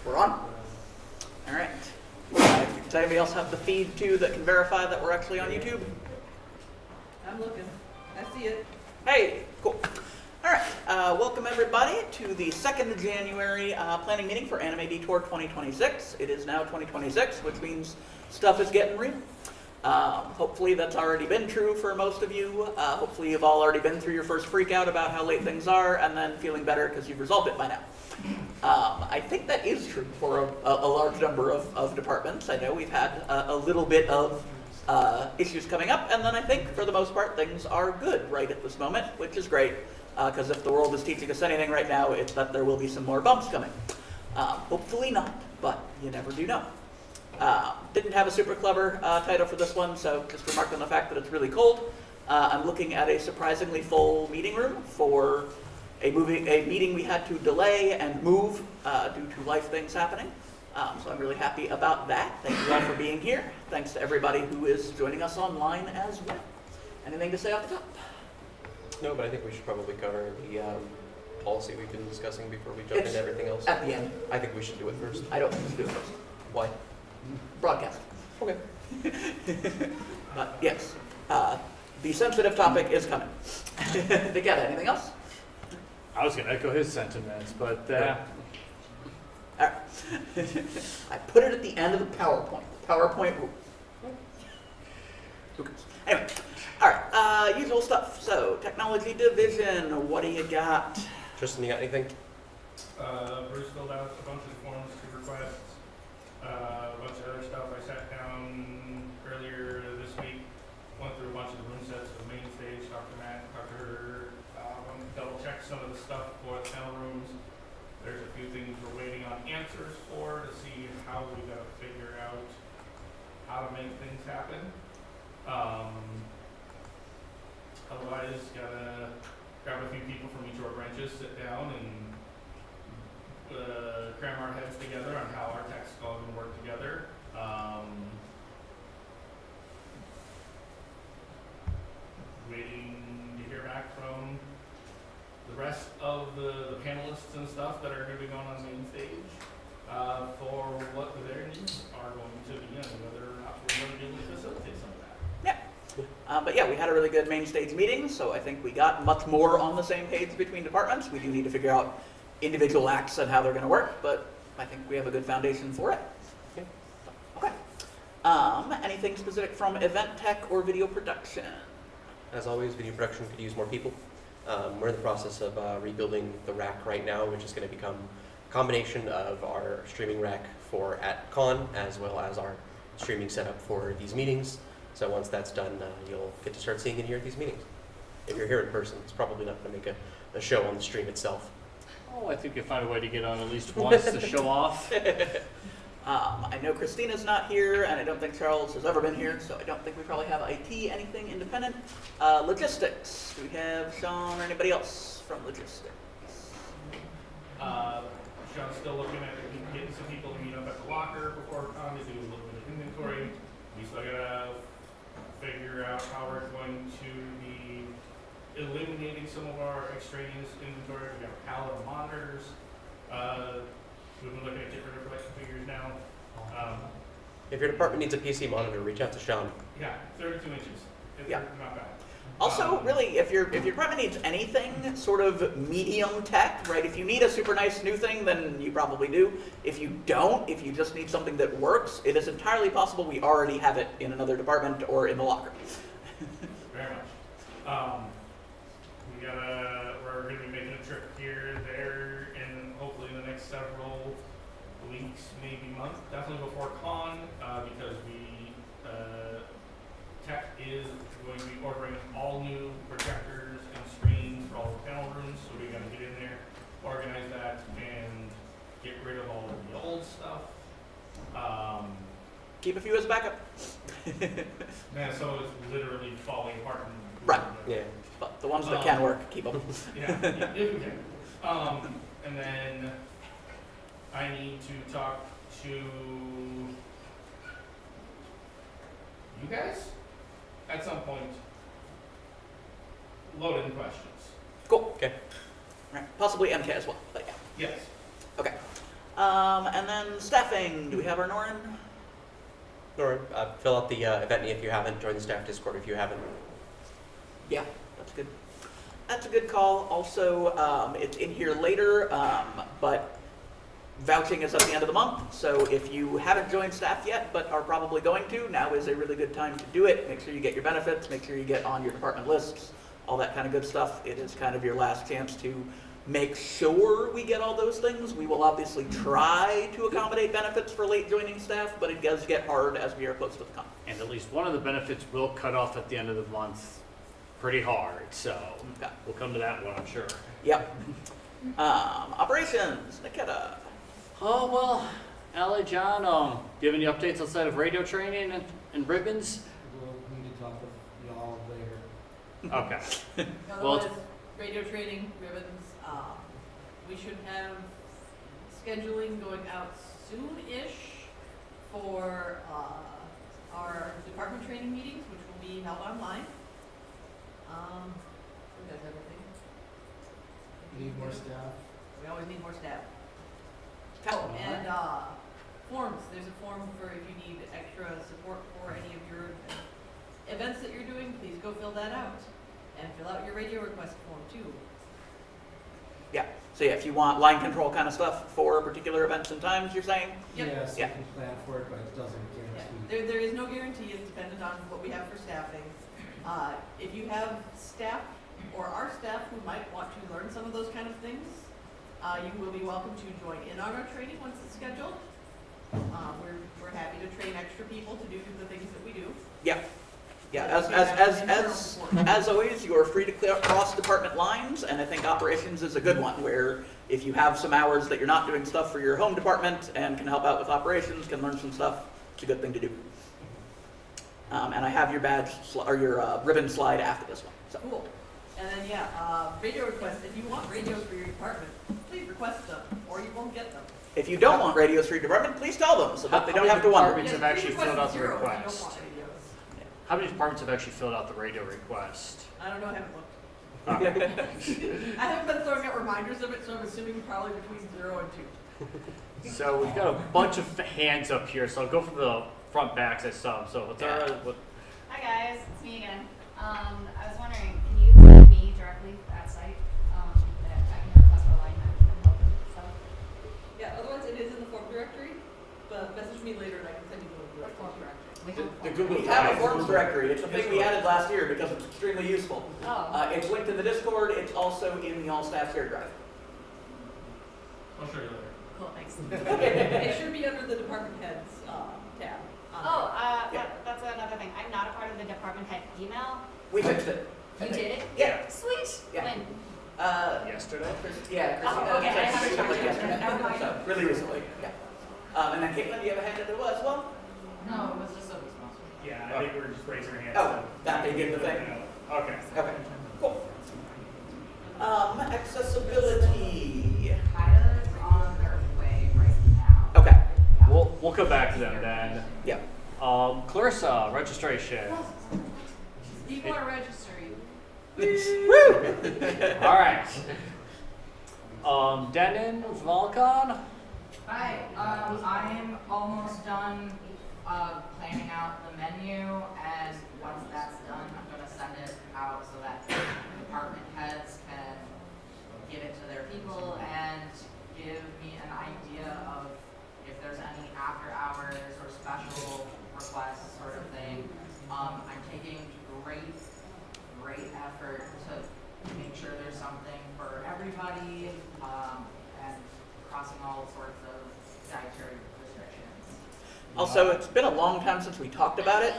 We're on. All right. Does anybody else have the feed too that can verify that we're actually on YouTube? I'm looking. I see it. Hey, cool. All right. Welcome everybody to the 2nd of January planning meeting for Anime Detour 2026. It is now 2026, which means stuff is getting real. Hopefully that's already been true for most of you. Hopefully you've all already been through your first freak out about how late things are and then feeling better because you've resolved it by now. I think that is true for a large number of departments. I know we've had a little bit of issues coming up, and then I think for the most part things are good right at this moment, which is great, because if the world is teaching us anything right now, it's that there will be some more bumps coming. Hopefully not, but you never do know. Didn't have a super clever title for this one, so just remark on the fact that it's really cold. I'm looking at a surprisingly full meeting room for a meeting we had to delay and move due to life things happening. So I'm really happy about that. Thank you all for being here. Thanks to everybody who is joining us online as well. Anything to say off the top? No, but I think we should probably cover the policy we've been discussing before we jump into everything else. At the end. I think we should do it first. I don't think we should do it first. Why? Broadcast. Okay. But yes, the sensitive topic is coming. Together, anything else? I was going to echo his sentiments, but All right. I put it at the end of the PowerPoint. The PowerPoint rule. Who cares? Anyway, all right. Usual stuff. So, technology division. What do you got? Tristan, you got anything? Bruce filled out a bunch of forms to request a bunch of other stuff. I sat down earlier this week, went through a bunch of the room sets for the main stage. Dr. Double check some of the stuff for the panel rooms. There's a few things we're waiting on answers for to see how we gotta figure out how to make things happen. Otherwise, gotta grab a few people from each of our branches, sit down and cram our heads together on how our tech's all gonna work together. Waiting to hear back from the rest of the panelists and stuff that are going to be going on the main stage for what their needs are going to be and whether or not we're going to be able to facilitate some of that. Yeah. But yeah, we had a really good main stage meeting, so I think we got much more on the same page between departments. We do need to figure out individual acts and how they're going to work, but I think we have a good foundation for it. Okay. Anything specific from event tech or video production? As always, video production could use more people. We're in the process of rebuilding the rack right now, which is going to become a combination of our streaming rack for at con as well as our streaming setup for these meetings. So once that's done, you'll get to start seeing it here at these meetings. If you're here in person, it's probably not going to make a show on the stream itself. I think you'll find a way to get on at least once to show off. I know Christina's not here, and I don't think Charles has ever been here, so I don't think we probably have IT, anything independent. Logistics. Do we have Sean or anybody else from logistics? Sean's still looking at getting some people to meet up at the locker before con to do a little bit of inventory. We still gotta figure out how we're going to be eliminating some of our extraneous inventory. We got a pallet of monitors. We've been looking at different figures now. If your department needs a PC monitor, reach out to Sean. Yeah, 32 inches. It's Yeah. not bad. Also, really, if your department needs anything sort of medium tech, right? If you need a super nice new thing, then you probably do. If you don't, if you just need something that works, it is entirely possible we already have it in another department or in the locker. Very much. We're going to be making a trip here, there, and hopefully in the next several weeks, maybe month, definitely before con, because tech is going to be ordering all new projectors and screens for all the panel rooms, so we got to get in there, organize that, and get rid of all of the old stuff. Keep a few as backup. Yeah, so it's literally falling apart. Right. Yeah. But the ones that can work, keep them. Yeah, if we can. And then I need to talk to you guys at some point. Loaded questions. Cool. Okay. Right. Possibly MK as well, but yeah. Yes. Okay. And then staffing, do we have our Norin? Nora, fill out the event if you haven't. Join the staff Discord if you haven't. Yeah, that's good. That's a good call. Also, it's in here later, but vouching is at the end of the month. So if you haven't joined staff yet, but are probably going to, now is a really good time to do it. Make sure you get your benefits, make sure you get on your department lists, all that kind of good stuff. It is kind of your last chance to make sure we get all those things. We will obviously try to accommodate benefits for late joining staff, but it does get hard as we are close to the con. And at least one of the benefits will cut off at the end of the month pretty hard, so Okay. we'll come to that one, I'm sure. Yep. Operations, Nikita. Oh, well, Ally, John, do you have any updates outside of radio training and ribbons? We'll need to talk with y'all later. Okay. Otherwise, radio training, ribbons, we should have scheduling going out soon-ish for, our department training meetings, which will be held online. That's everything. Need more staff. We always need more staff. Okay. Oh, and, forms, there's a form for if you need extra support for any of your events that you're doing, please go fill that out. And fill out your radio request form too. Yeah. So yeah, if you want line control kind of stuff for particular events and times, you're saying? Yep. Yes, Yeah. you can plan for it, but it doesn't Yeah, guarantee. there is no guarantee, it's dependent on what we have for staffing. If you have staff or our staff who might want to learn some of those kind of things, you will be welcome to join in on our training once it's scheduled. We're happy to train extra people to do the things that we do. Yeah. Yeah, But we have an internal report. as always, you are free to cross department lines, and I think operations is a good one, where if you have some hours that you're not doing stuff for your home department and can help out with operations, can learn some stuff, it's a good thing to do. And I have your badge, or your ribbon slide after this one, so. Cool. And then, yeah, radio requests, if you want radios for your department, please request them, or you won't get them. If you don't want radios for your department, please tell them, so that they How don't many have to wonder. departments have actually Please request filled out the zero if you don't request? want radios. How many departments have actually filled out the radio request? I don't know, I haven't looked. I haven't been throwing out reminders of it, so I'm assuming probably between 0 and 2. So we've got a bunch of hands up here, so I'll go from the front backs I saw. So what's our, what, Hi guys, it's me again. I was wondering, can you send me directly at site, that I can request for line management help and stuff? Yeah, otherwise it is in the form directory, but message me later and I can send you the form directory. We have the form. Google We have a Drive. forms directory, it's a thing we added last year because it's extremely useful. Oh, It's linked in the Discord, it's also in the all-staff shared drive. I'll show you later. cool, thanks. It should be under the department heads, tab. Oh, Yeah. that's another thing. I'm not a part of the department head email. We fixed it. You did it? Yeah. Sweet. Yeah. When? yesterday? Yeah, Christina. Oh, okay, I said haven't she was checked it. yesterday. Never mind. So, really recently, yeah. And then Caitlin, do you have a hand up as well? No, it was just a response. Yeah, I think we're just raising our hands. Oh, that they did the thing. Okay. Okay, cool. Accessibility. Kyla's on her way right now. Okay, We'll come back to them then. yeah. Clarissa, registration. People are registering. Woo! All right. Denon, Volcon. Hi, I'm almost done, planning out the menu, and once that's done, I'm gonna send it out so that department heads can give it to their people and give me an idea of if there's any after hours or special requests sort of thing. I'm taking great effort to make sure there's something for everybody, and crossing all sorts of dietary restrictions. Also, it's been a long time since we talked about it.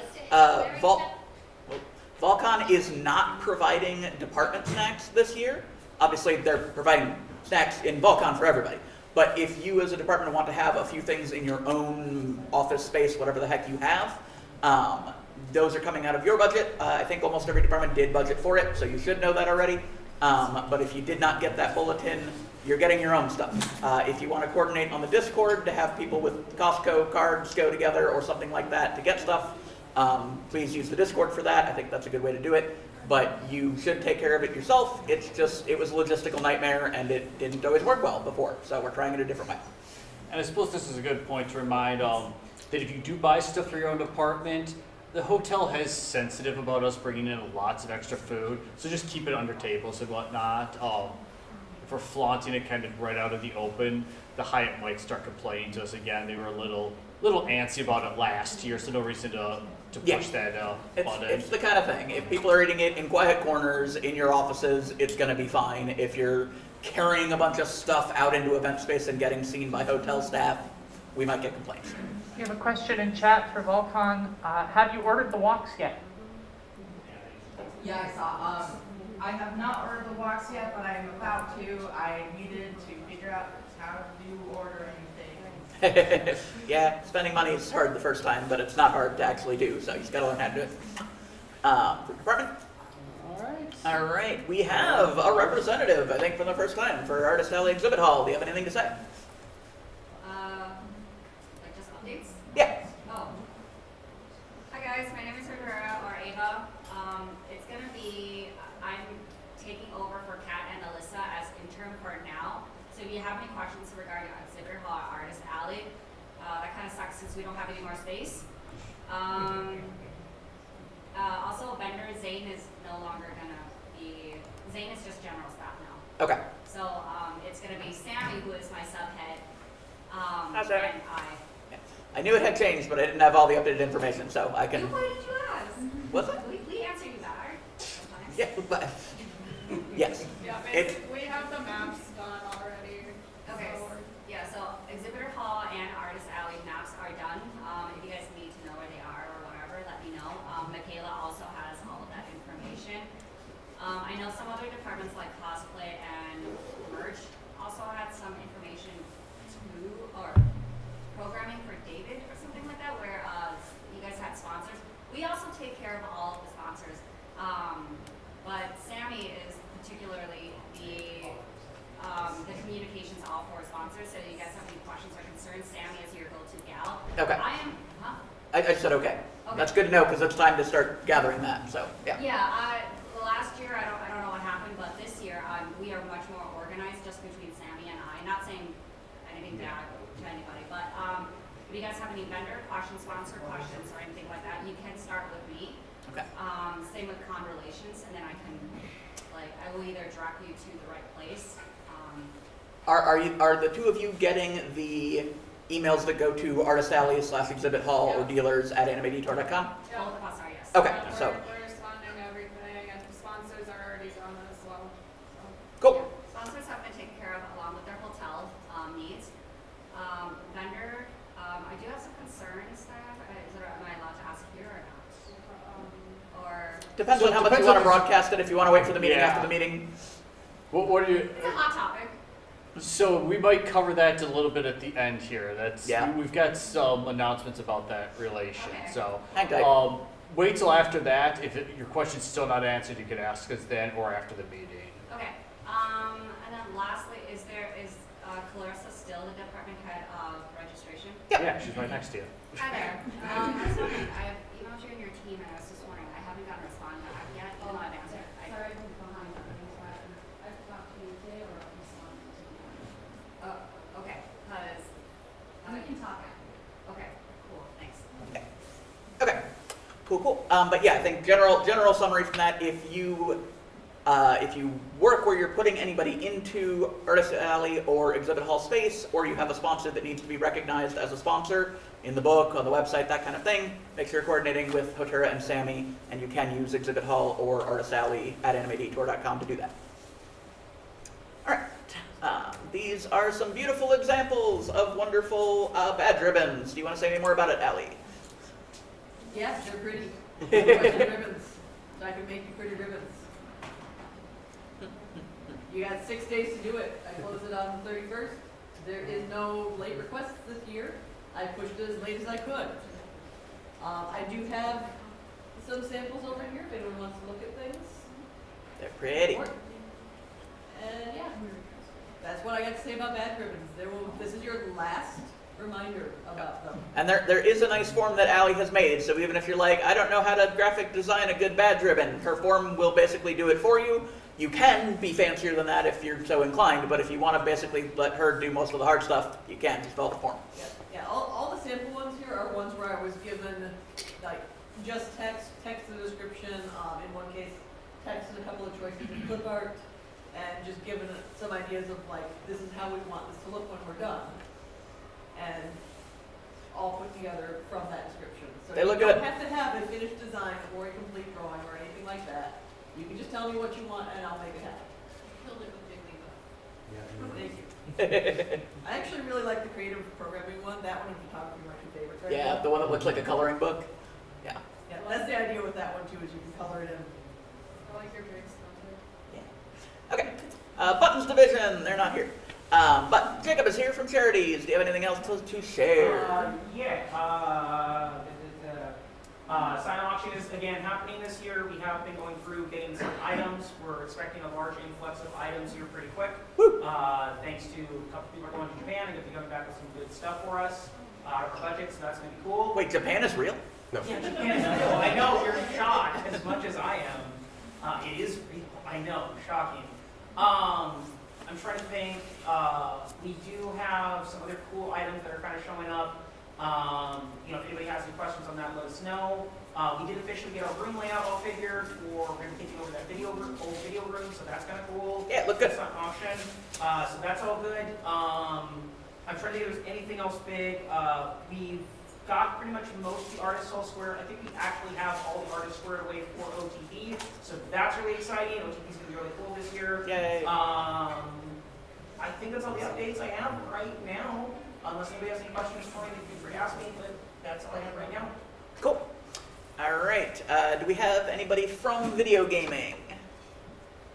Volcon is not providing department snacks this year. Obviously, they're providing snacks in Volcon for everybody. But if you as a department want to have a few things in your own office space, whatever the heck you have, those are coming out of your budget. I think almost every department did budget for it, so you should know that already. But if you did not get that bulletin, you're getting your own stuff. If you want to coordinate on the Discord to have people with Costco cards go together or something like that to get stuff, please use the Discord for that. I think that's a good way to do it. But you should take care of it yourself. It's just, it was a logistical nightmare and it didn't always work well before. So we're trying it a different way. And I suppose this is a good point to remind that if you do buy stuff for your own apartment, the hotel is sensitive about us bringing in lots of extra food, so just keep it under tables and whatnot. If we're flaunting it kind of right out of the open, the Hyatt might start complaining to us again. They were a little antsy about it last year, so no reason to Yeah. push that button. It's the kind of thing. If people are eating it in quiet corners in your offices, it's going to be fine. If you're carrying a bunch of stuff out into event space and getting seen by hotel staff, we might get complaints. We have a question in chat for Volcon. Have you ordered the walks yet? Yeah, I saw. I have not ordered the walks yet, but I'm about to. I needed to figure out how to order anything. Yeah, spending money is hard the first time, but it's not hard to actually do, so you just got to learn how to do it. Department? All right. All right, we have a representative, I think for the first time, for Artist Alley Exhibit Hall. Do you have anything to say? Like just updates? Yeah. Oh. Hi guys, my name is Rivera or Ava. It's gonna be, I'm taking over for Kat and Alyssa as interim for now. So if you have any questions regarding Exhibit Hall or Artist Alley, that kind of sucks since we don't have any more space. Also, vendor Zane is no longer gonna be, Zane is just general staff now. Okay. So it's gonna be Sammy, who is my subhead, Hi, Sammy. and I. I knew it had changed, but I didn't have all the updated information, so I can. Why did you ask? Was it? We answer you better sometimes. Yeah, but yes. Yeah, It- basically, we have the maps done already. Okay, so we're- yeah, so Exhibitor Hall and Artist Alley maps are done. If you guys need to know where they are or whatever, let me know. Michaela also has all of that information. I know some other departments like cosplay and merch also had some information too, or programming for David or something like that, where you guys had sponsors. We also take care of all of the sponsors, but Sammy is particularly the communications all for sponsors. So you guys have any questions or concerns, Sammy is your go-to gal. Okay. I am, huh? I just said okay. Okay. That's good to know because it's time to start gathering that. So yeah. Yeah, last year, I don't know what happened, but this year, we are much more organized just between Sammy and I. Not saying anything bad to anybody, but if you guys have any vendor questions, sponsor questions, or anything like that, you can start with me. Okay. Same with con relations, and then I will either direct you to the right place. Are the two of you getting the emails that go to Artist Alley / Exhibit Hall or Yeah. dealers at animedetour.com? Yeah. Both of us are, yes. Okay, Yeah, so we're responding to everything, and the sponsors are already done as well. So. cool. Sponsors have been taken care of along with their hotel needs. Vendor, I do have some concerns that am I allowed to ask here or not? Or, Depends So on it how much you depends want on to the- broadcast it. If you want to wait for the meeting Yeah. after the meeting, What are you? it's a hot topic. So we might cover that a little bit at the end here. That's Yeah. we've got some announcements about that relation. Okay. So hang tight. wait till after that. If your question's still not answered, you can ask us then or after the meeting. Okay, and then lastly, is Clarissa still the department head of registration? Yeah. She's right next to you. Hi there. I was wondering, I've emailed you and your team, and I was just wondering, I haven't gotten a response back yet, even though I've answered. Sorry, I've been behind on things, so I've talked to you today or responded to you. Okay, because. We can talk after. Okay, cool, thanks. Okay. Cool. But yeah, I think general summary from that. If you work where you're putting anybody into Artist Alley or Exhibit Hall space, or you have a sponsor that needs to be recognized as a sponsor in the book, on the website, that kind of thing, make sure you're coordinating with Hotura and Sammy, and you can use Exhibit Hall or Artist Alley at animedetour.com to do that. All right. These are some beautiful examples of wonderful badge ribbons. Do you want to say any more about it, Allie? Yes, they're pretty. Pretty ribbons. I can make you pretty ribbons. You got 6 days to do it. I close it on the 31st. There is no late requests this year. I pushed it as late as I could. I do have some samples over here if anyone wants to look at things. They're pretty. And yeah, that's what I got to say about badge ribbons. This is your last reminder about them. And there is a nice form that Allie has made, so even if you're like, I don't know how to graphic design a good badge ribbon, her form will basically do it for you. You can be fancier than that if you're so inclined, but if you want to basically let her do most of the hard stuff, you can, just fill out the form. Yeah, all the sample ones here are ones where I was given, like, just text the description, in one case, texted a couple of choices in clip art, and just given some ideas of like, this is how we want this to look when we're done. And all put together from that description. So They look you don't good. have to have a finished design or a complete drawing or anything like that. You can just tell me what you want and I'll make it happen. Killed it with Jigglypuff. Thank you. I actually really like the creative programming one. That one and photography are my two favorites. Right Yeah, now. the one that looks like a coloring book. Yeah. Yeah, that's the idea with that one too, is you can color it in. I like your drinks thunder. Okay. Buttons division, they're not here. But Jacob is here from Charities. Do you have anything else to share? Sign auction is again happening this year. We have been going through getting some items. We're expecting a large influx of items here pretty quick. Thanks to a couple people are going to Japan and going to be coming back with some good stuff for us. Our budget, so that's going to be cool. Wait, Japan is real? No. Yeah, Japan is real. I know, you're shocked as much as I am. It is real. I know, shocking. I'm trying to think. We do have some other cool items that are kind of showing up. If anybody has any questions on that, let us know. We did officially get our room layout all figured for, we're going to be taking over that old video room, so that's kind of cool. Yeah, look good. It's not an auction, so that's all good. I'm trying to think if there's anything else big. We've got pretty much most of the artists all squared. I think we actually have all the artists squared away for OTP, so that's really exciting. OTP's going to be really cool this year. Yay. I think that's all the updates I have right now. Unless anybody has any questions for me, you can free to ask me, but that's all I have right now. Cool. All right. Do we have anybody from video gaming?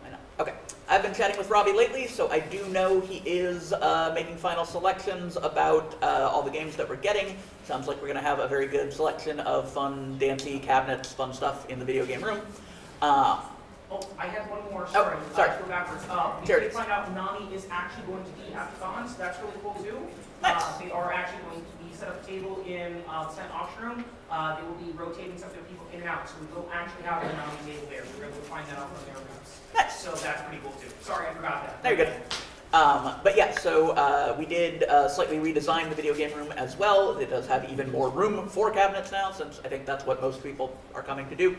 I know. Okay. I've been chatting with Robbie lately, so I do know he is making final selections about all the games that we're getting. Sounds like we're going to have a very good selection of fun, dancey cabinets, fun stuff in the video game room. Oh, I had one more. Sorry. sorry. Go backwards. We Sure. did find out Nami is actually going to be at the con, so that's really cool too. Nice. They are actually going to be set up a table in the Senate auction room. They will be rotating some of their people in and out, so we will actually have a Nami table there. We were able to find that out from their maps. Nice. So that's pretty cool too. Sorry, I forgot that. There you go. But yeah, so we did slightly redesign the video game room as well. It does have even more room for cabinets now, since I think that's what most people are coming to do.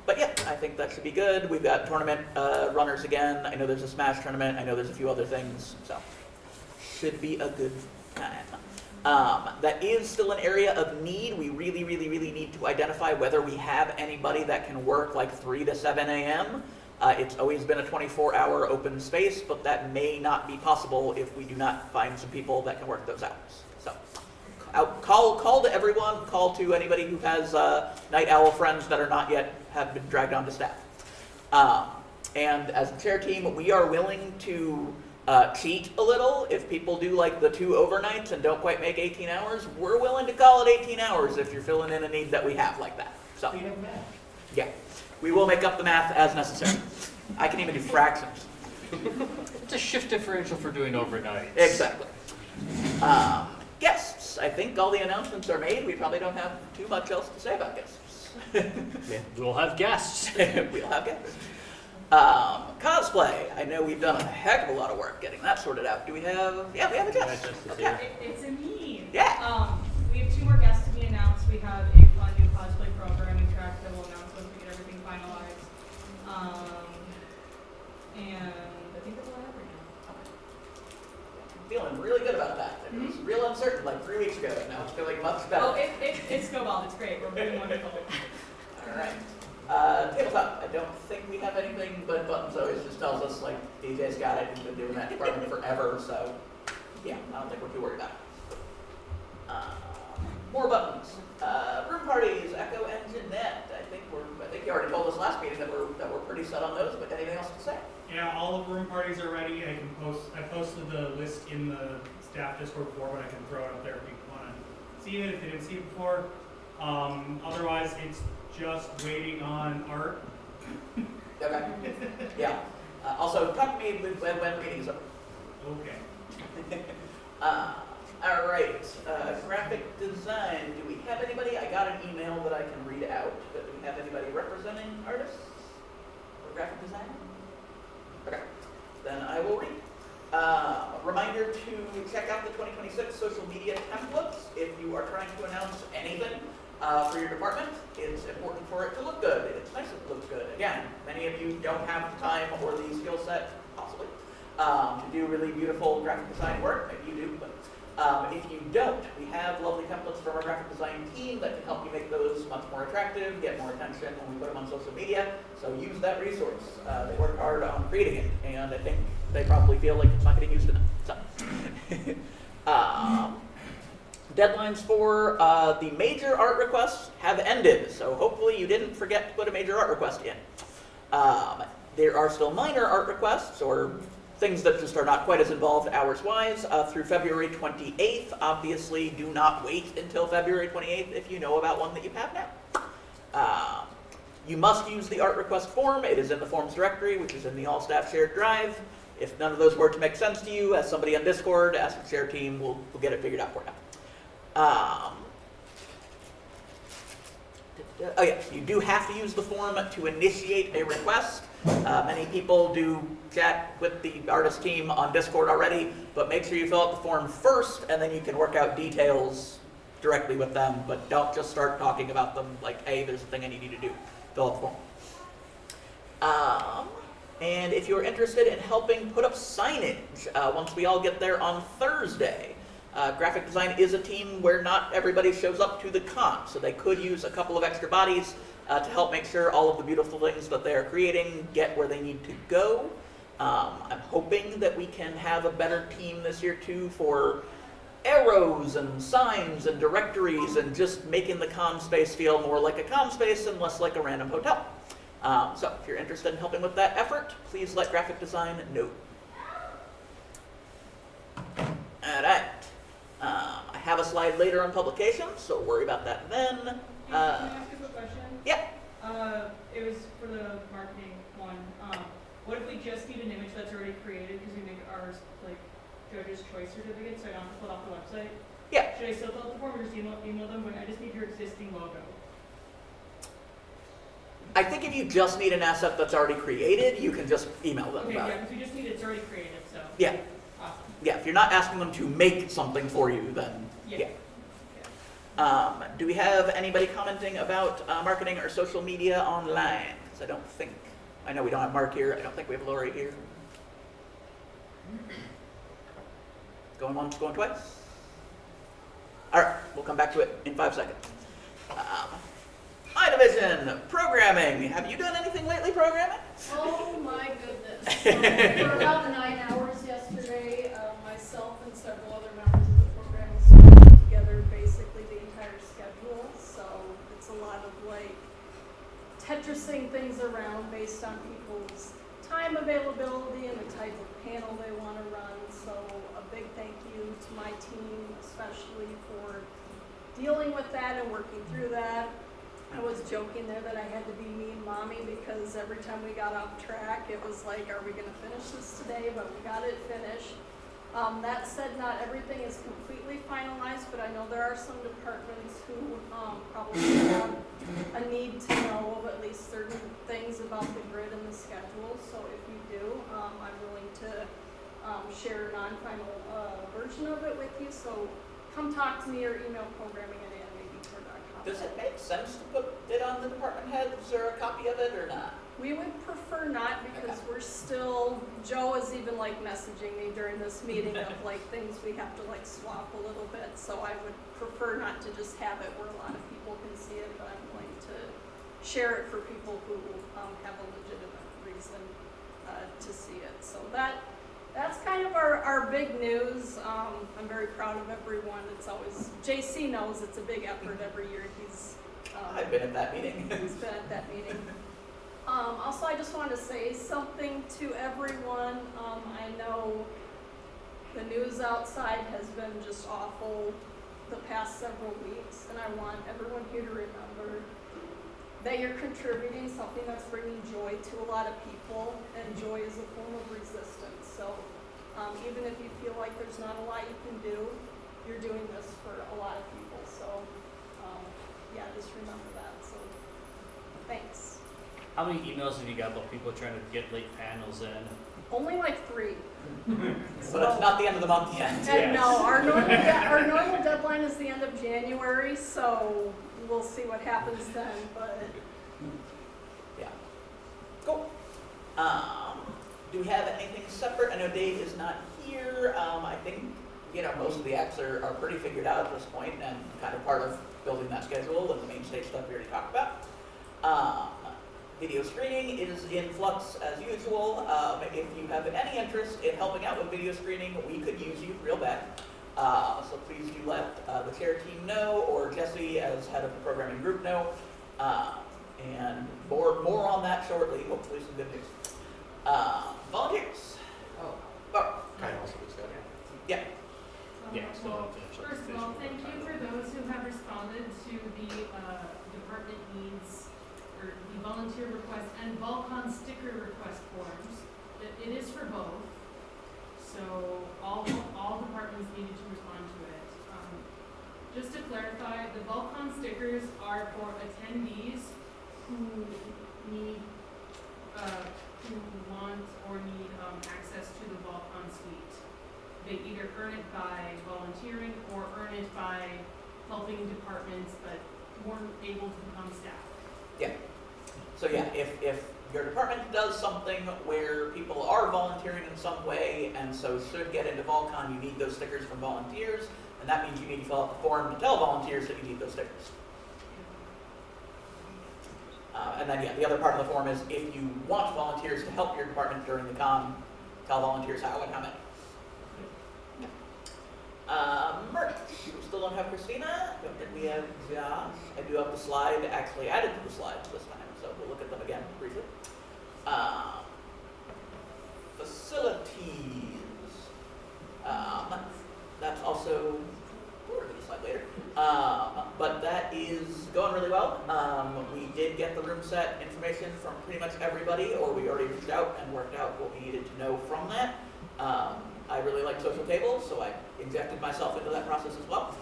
But yeah, I think that should be good. We've got tournament runners again. I know there's a Smash tournament. I know there's a few other things, so should be a good time. That is still an area of need. We really need to identify whether we have anybody that can work like 3 to 7 a.m. It's always been a 24-hour open space, but that may not be possible if we do not find some people that can work those hours. So, call to everyone. Call to anybody who has night owl friends that are not yet have been dragged onto staff. And as a chair team, we are willing to cheat a little. If people do like the 2 overnights and don't quite make 18 hours, we're willing to call it 18 hours if you're filling in a need that we have like that. So, yeah. We will make up the math as necessary. I can even do fractions. It's a shift differential for doing overnight. Exactly. Guests. I think all the announcements are made. We probably don't have too much else to say about guests. We'll have guests. We'll have guests. Cosplay. I know we've done a heck of a lot of work getting that sorted out. Do we have? Yeah, we have a guest. Okay. It's a me. Yeah. We have 2 more guests to be announced. We have a fun new cosplay programming track that we'll announce once we get everything finalized. And I think that's all I have right now. I'm feeling really good about that. It was real uncertain like 3 weeks ago. Now it's feeling much better. Oh, it's snowballed. It's great. We're doing wonderful. All right. Tabletop. I don't think we have anything, but Buttons always just tells us, like, DJ's got it. He's been doing that department forever, so yeah, I don't think we're too worried about it. More buttons. Room parties, Echo and Jeanette. I think you already told us last meeting that we're pretty set on those, but anything else to say? Yeah, all of the room parties are ready. I posted the list in the staff Discord before, but I can throw it up there if you want to see it, if you didn't see it before. Otherwise, it's just waiting on art. Okay. Yeah. Also, talk to me when meetings are. Okay. All right. Graphic design. Do we have anybody? I got an email that I can read out, but do we have anybody representing artists? graphic design? Okay, then I will read. Reminder to check out the 2026 social media templates if you are trying to announce anything for your department. It's important for it to look good. It's nice if it looks good. Again, many of you don't have the time or the skill set, possibly, to do really beautiful graphic design work. Maybe you do, but if you don't, we have lovely templates from our graphic design team that can help you make those much more attractive, get more attention when we put them on social media. So use that resource. They work hard on creating it, and I think they probably feel like it's not getting used enough. So, deadlines for the major art requests have ended, so hopefully you didn't forget to put a major art request in. There are still minor art requests, or things that just are not quite as involved hours-wise, through February 28th. Obviously, do not wait until February 28th if you know about one that you have now. You must use the art request form. It is in the forms directory, which is in the all-staff shared drive. If none of those words make sense to you, as somebody on Discord, ask the share team, we'll get it figured out for you. Oh yeah, you do have to use the form to initiate a request. Many people do chat with the artist team on Discord already, but make sure you fill out the form first, and then you can work out details directly with them, but don't just start talking about them like, hey, there's a thing I need you to do. Fill out the form. And if you're interested in helping put up signage, once we all get there on Thursday, graphic design is a team where not everybody shows up to the con, so they could use a couple of extra bodies to help make sure all of the beautiful things that they're creating get where they need to go. I'm hoping that we can have a better team this year too for arrows and signs and directories and just making the con space feel more like a con space and less like a random hotel. So if you're interested in helping with that effort, please let graphic design know. All right. I have a slide later on publications, so worry about that then. Can I ask a quick question? Yeah. It was for the marketing one. What if we just need an image that's already created because we make ours like Judge's Choice certificate, so I don't have to fill out the website? Yeah. Should I still fill out the form or just email them? But I just need your existing logo. I think if you just need an asset that's already created, you can just email them Okay, about yeah, it. because we just need it's already created, so. Yeah. Awesome. Yeah, if you're not asking them to make something for you, then yeah. Do we have anybody commenting about marketing or social media online? Because I don't think, I know we don't have Mark here, I don't think we have Lori here. Going once, going twice? All right, we'll come back to it in 5 seconds. My division, programming. Have you done anything lately programming? Oh my goodness. So, for about 9 hours yesterday, myself and several other members of the programming staff put together basically the entire schedule. So it's a lot of like Tetrising things around based on people's time availability and the type of panel they want to run. So a big thank you to my team, especially for dealing with that and working through that. I was joking there that I had to be mean mommy because every time we got off track, it was like, are we going to finish this today? But we got it finished. That said, not everything is completely finalized, but I know there are some departments who probably have a need to know of at least certain things about the grid and the schedule. So if you do, I'm willing to share a non-final version of it with you. So come talk to me or email programming@animedetour.com. Does it make sense to put it on the department heads or a copy of it or not? We would prefer not because we're still, Joe is even like messaging me during this meeting of like things we have to like swap a little bit. So I would prefer not to just have it where a lot of people can see it, but I'm going to share it for people who have a legitimate reason to see it. So that's kind of our big news. I'm very proud of everyone. It's always, JC knows it's a big effort every year. He's I've been at that meeting. He's been at that meeting. Also, I just wanted to say something to everyone. I know the news outside has been just awful the past several weeks, and I want everyone here to remember that you're contributing something that's bringing joy to a lot of people, and joy is a form of resistance. So even if you feel like there's not a lot you can do, you're doing this for a lot of people. So yeah, just remember that. So thanks. How many emails have you got about people trying to get late panels in? Only like 3. So that's not the end of the month yet. And Yes. no, our normal deadline is the end of January, so we'll see what happens then, but Yeah. Cool. Do we have anything separate? I know Dave is not here. I think, most of the acts are pretty figured out at this point and kind of part of building that schedule and the main stage stuff we already talked about. Video screening is in flux as usual. If you have any interest in helping out with video screening, we could use you real bad. So please do let the chair team know, or Jesse as head of the programming group know. And more on that shortly, hopefully some good news. Volunteers. Oh. Kind of also was good. Yeah. Yeah, still Well, have to finish first of all, thank you for those who have responded to the department needs or the volunteer request and Volcon sticker request forms. It is for both, so all departments needed to respond to it. Just to clarify, the Volcon stickers are for attendees who need, who want or need access to the Volcon suite. They either earn it by volunteering or earn it by helping departments but weren't able to become staff. Yeah. So yeah, if your department does something where people are volunteering in some way and so should get into Volcon, you need those stickers from volunteers, and that means you need to fill out the form to tell volunteers that you need those stickers. And then the other part of the form is if you want volunteers to help your department during the con, tell volunteers how and how many. Merch. We still don't have Christina. Don't think we have Josh. I do have the slide actually added to the slides this time, so we'll look at them again briefly. Facilities. That's also, we'll look at the slide later. But that is going really well. We did get the room set information from pretty much everybody, or we already reached out and worked out what we needed to know from that. I really like social tables, so I injected myself into that process as well.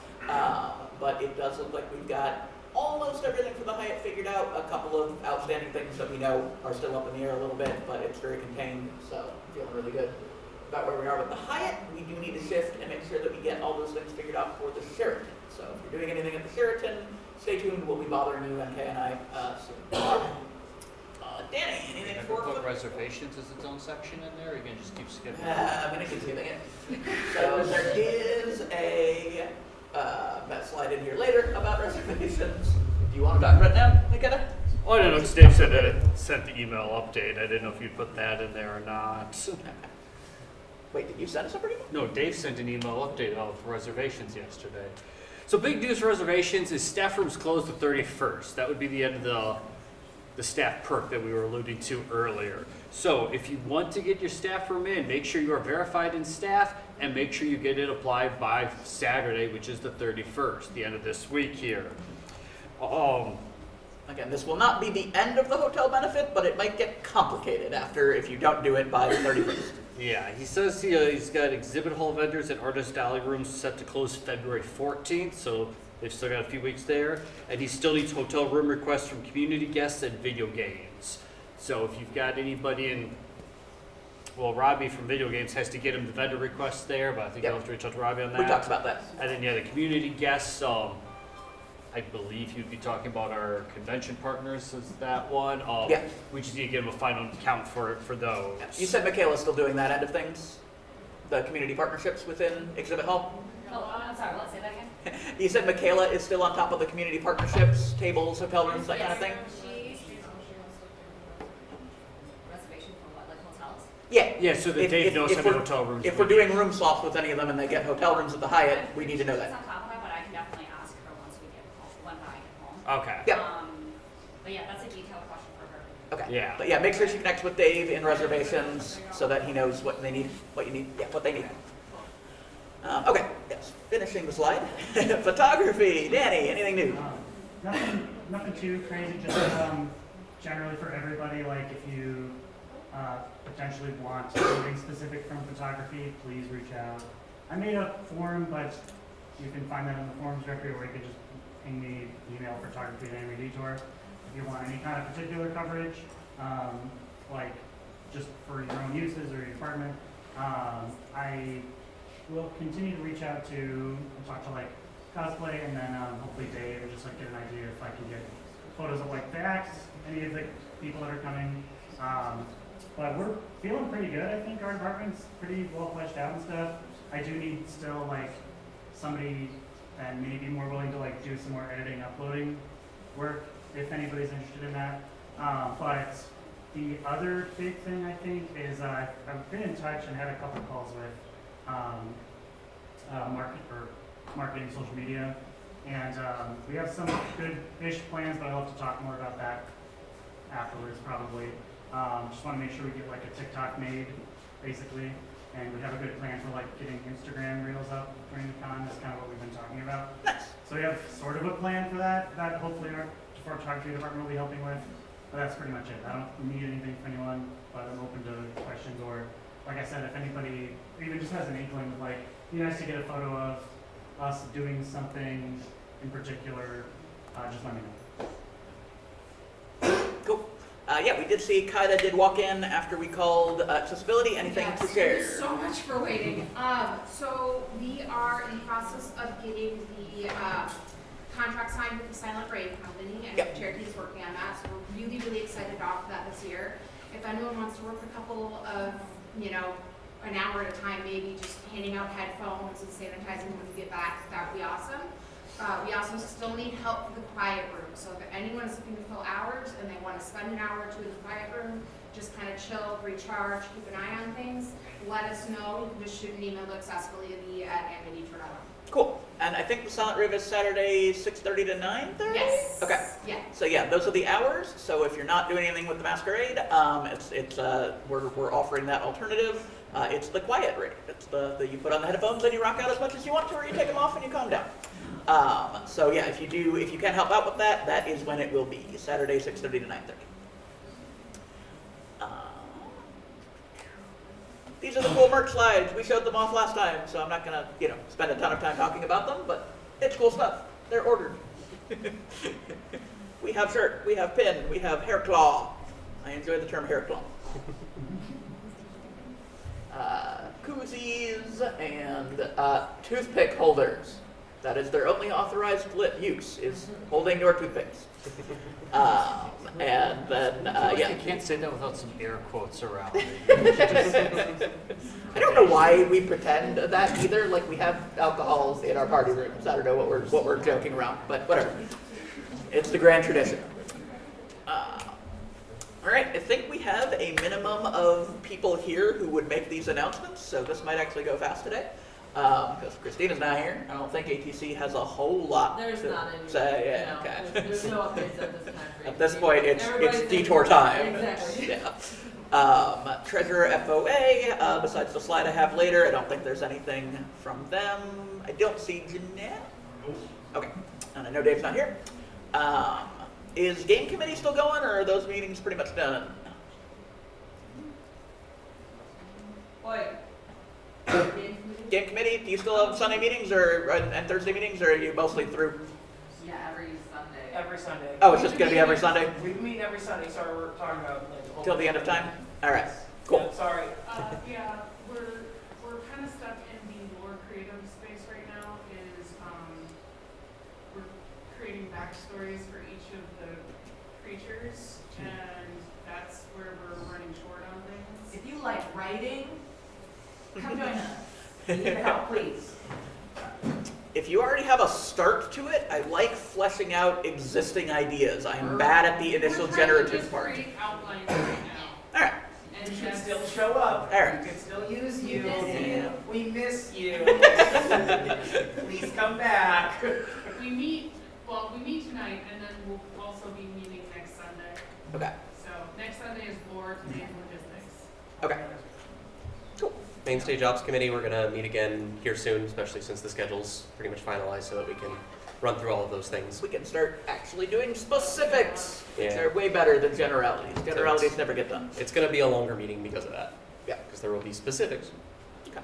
But it does look like we've got almost everything for the Hyatt figured out. A couple of outstanding things that we know are still up in the air a little bit, but it's very contained, so feeling really good about where we are with the Hyatt. We do need to shift and make sure that we get all those things figured out for the Sheraton. So if you're doing anything at the Sheraton, stay tuned. We'll be bothering you, MK and I, soon. Danny, anything Can for we put reservations as its own section in there, or you can just keep skipping? I'm going to keep skipping it. So there is a slide in here later about reservations. Do you want to talk about it now, Nikita? Oh, I don't know, because Dave sent the email update. I didn't know if you'd put that in there or not. Wait, did you send us a email? No, Dave sent an email update of reservations yesterday. So big news for reservations is staff rooms closed the 31st. That would be the end of the staff perk that we were alluding to earlier. So if you want to get your staff room in, make sure you are verified in staff and make sure you get it applied by Saturday, which is the 31st, the end of this week here. Again, this will not be the end of the hotel benefit, but it might get complicated after if you don't do it by the 31st. Yeah, he says he's got exhibit hall vendors and artist alley rooms set to close February 14th, so they've still got a few weeks there. And he still needs hotel room requests from community guests and video games. So if you've got anybody in, well, Robbie from video games has to get him the vendor requests there, but I think you'll have to reach out to Robbie on that. We talked about that. And then, the community guests, I believe you'd be talking about our convention partners, is that one? Yeah. We just need to give them a final count for those. You said Michaela's still doing that end of things? The community partnerships within Exhibit Hall? Oh, I'm sorry, let's say that again. You said Michaela is still on top of the community partnerships, tables, hotel rooms, that kind of thing? Reservation for what, like hotels? Yeah. Yeah, so that Dave knows how many hotel rooms. If we're doing room swaps with any of them and they get hotel rooms at the Hyatt, we need to know She's that. on top of that, but I can definitely ask her once we get home, when I get home. Okay. Yeah. But yeah, that's a detailed question for her. Okay. Yeah. But yeah, make sure she connects with Dave in reservations so that he knows what they need, what you need, what they need. Okay, yes, finishing the slide. Photography, Danny, anything new? Nothing too crazy, just generally for everybody, like if you potentially want something specific from photography, please reach out. I made a form, but you can find that in the forums directory, or you can just ping me, email photography at Detour if you want any kind of particular coverage. like just for your own uses or your department. I will continue to reach out to talk to like cosplay and then hopefully Dave and just like get an idea if I can get photos of like the acts, any of the people that are coming. But we're feeling pretty good. I think our department's pretty well fleshed out and stuff. I do need still like somebody that may be more willing to like do some more editing, uploading work if anybody's interested in that. But the other big thing I think is I've been in touch and had a couple calls with marketing, social media, and we have some good-ish plans, but I'll have to talk more about that afterwards probably. Just want to make sure we get like a TikTok made, basically, and we have a good plan for like getting Instagram reels up during the con. That's kind of what we've been talking about. So we have sort of a plan for that hopefully our photography department will be helping with. But that's pretty much it. I don't need anything from anyone, but I'm open to questions or, like I said, if anybody even just has an inkling of like, it'd be nice to get a photo of us doing something in particular, just let me know. Cool. Yeah, we did see Kaida did walk in after we called accessibility. Anything to share? Thank you so much for waiting. So we are in the process of getting the contract signed with the Silent Rain Company, and Yep. Cherokee is working on that. So we're really, really excited to offer that this year. If anyone wants to work a couple of, an hour at a time, maybe just handing out headphones and sanitizing when we get back, that would be awesome. We also still need help for the quiet room. So if anyone is looking to fill hours and they want to spend an hour or two in the quiet room, just kind of chill, recharge, keep an eye on things, let us know. You can just shoot an email to accessibility@animadetour.com. Cool. And I think the Silent Rave is Saturday, 6:30 to 9:30? Yes. Okay. Yeah. So yeah, those are the hours. So if you're not doing anything with the masquerade, we're offering that alternative. It's the quiet rave. It's the you put on the headphones and you rock out as much as you want to, or you take them off and you calm down. So yeah, if you can help out with that, that is when it will be. Saturday, 6:30 to 9:30. These are the cool merch slides. We showed them off last time, so I'm not gonna, spend a ton of time talking about them, but it's cool stuff. They're ordered. We have shirt, we have pin, we have hair claw. I enjoy the term hair claw. Koozies and toothpick holders. That is their only authorized use, is holding your toothpicks. And then, yeah. You can't say that without some air quotes around it. I don't know why we pretend that either. Like, we have alcohol in our party rooms. I don't know what we're joking around, but whatever. It's the grand tradition. All right, I think we have a minimum of people here who would make these announcements, so this might actually go fast today. Because Christina's not here. I don't think ATC has a whole lot There's to not any. say. Yeah, No, okay. there's no updates at this time. for At this ATC. point, Everybody's it's in- detour time. Exactly. Yeah. Treasurer FOA, besides the slide I have later, I don't think there's anything from them. I don't see Jeanette. Okay, and I know Dave's not here. Is game committee still going, or are those meetings pretty much done? Boy. Game committee, do you still have Sunday meetings and Thursday meetings, or are you mostly through? Yeah, every Sunday. Every Sunday. Oh, it's just gonna be every Sunday We meet every Sunday, sorry, we're talking about like the whole. till the end of time? All right, cool. Yeah, sorry. Yeah, we're kind of stuck in the more creative space right now. We're creating backstories for each of the creatures, and that's where we're running short on things. If you like writing, come join us. We need help, please. If you already have a start to it, I like fleshing out existing ideas. I'm bad at the initial generative part. We're trying to just create outlines right now. All right. And You should that's- still show up. All right. We could still use you. Yeah. We miss you. Please come back. We meet tonight, and then we'll also be meeting next Sunday. Okay. So next Sunday is board, today's logistics. Okay. Cool. Main Stage Ops Committee, we're going to meet again here soon, especially since the schedule's pretty much finalized so that we can run through all of those things. We can start actually doing specifics, which Yeah. are way better than generalities. Generalities never get done. It's going to be a longer meeting because of that. Yeah. Because there will be specifics. Okay.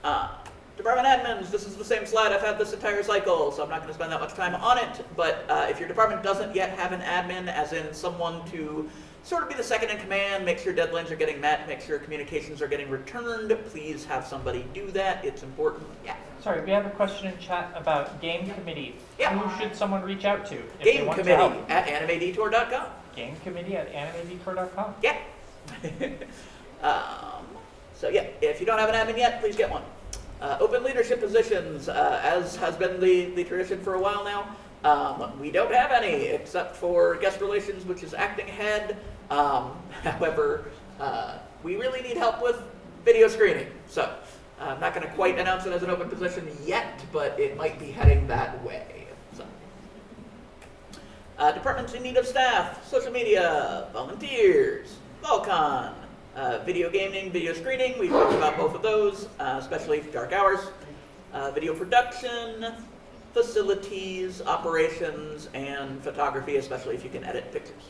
Department department admins, this is the same slide I've had this entire cycle, so I'm not going to spend that much time on it. But if your department doesn't yet have an admin, as in someone to sort of be the second in command, make sure deadlines are getting met, make sure communications are getting returned, please have somebody do that. It's important. Yeah. Sorry, we have a question in chat about game committee. Yeah. Who should someone reach out to if they Game want to committee help? at animedetour.com. Game committee at animedetour.com. Yeah. So yeah, if you don't have an admin yet, please get one. Open leadership positions, as has been the tradition for a while now. We don't have any except for guest relations, which is acting head. However, we really need help with video screening. So I'm not going to quite announce it as an open position yet, but it might be heading that way. So. Departments in need of staff, social media, volunteers, Volcon, video gaming, video screening. We've talked about both of those, especially dark hours. Video production, facilities, operations, and photography, especially if you can edit pictures.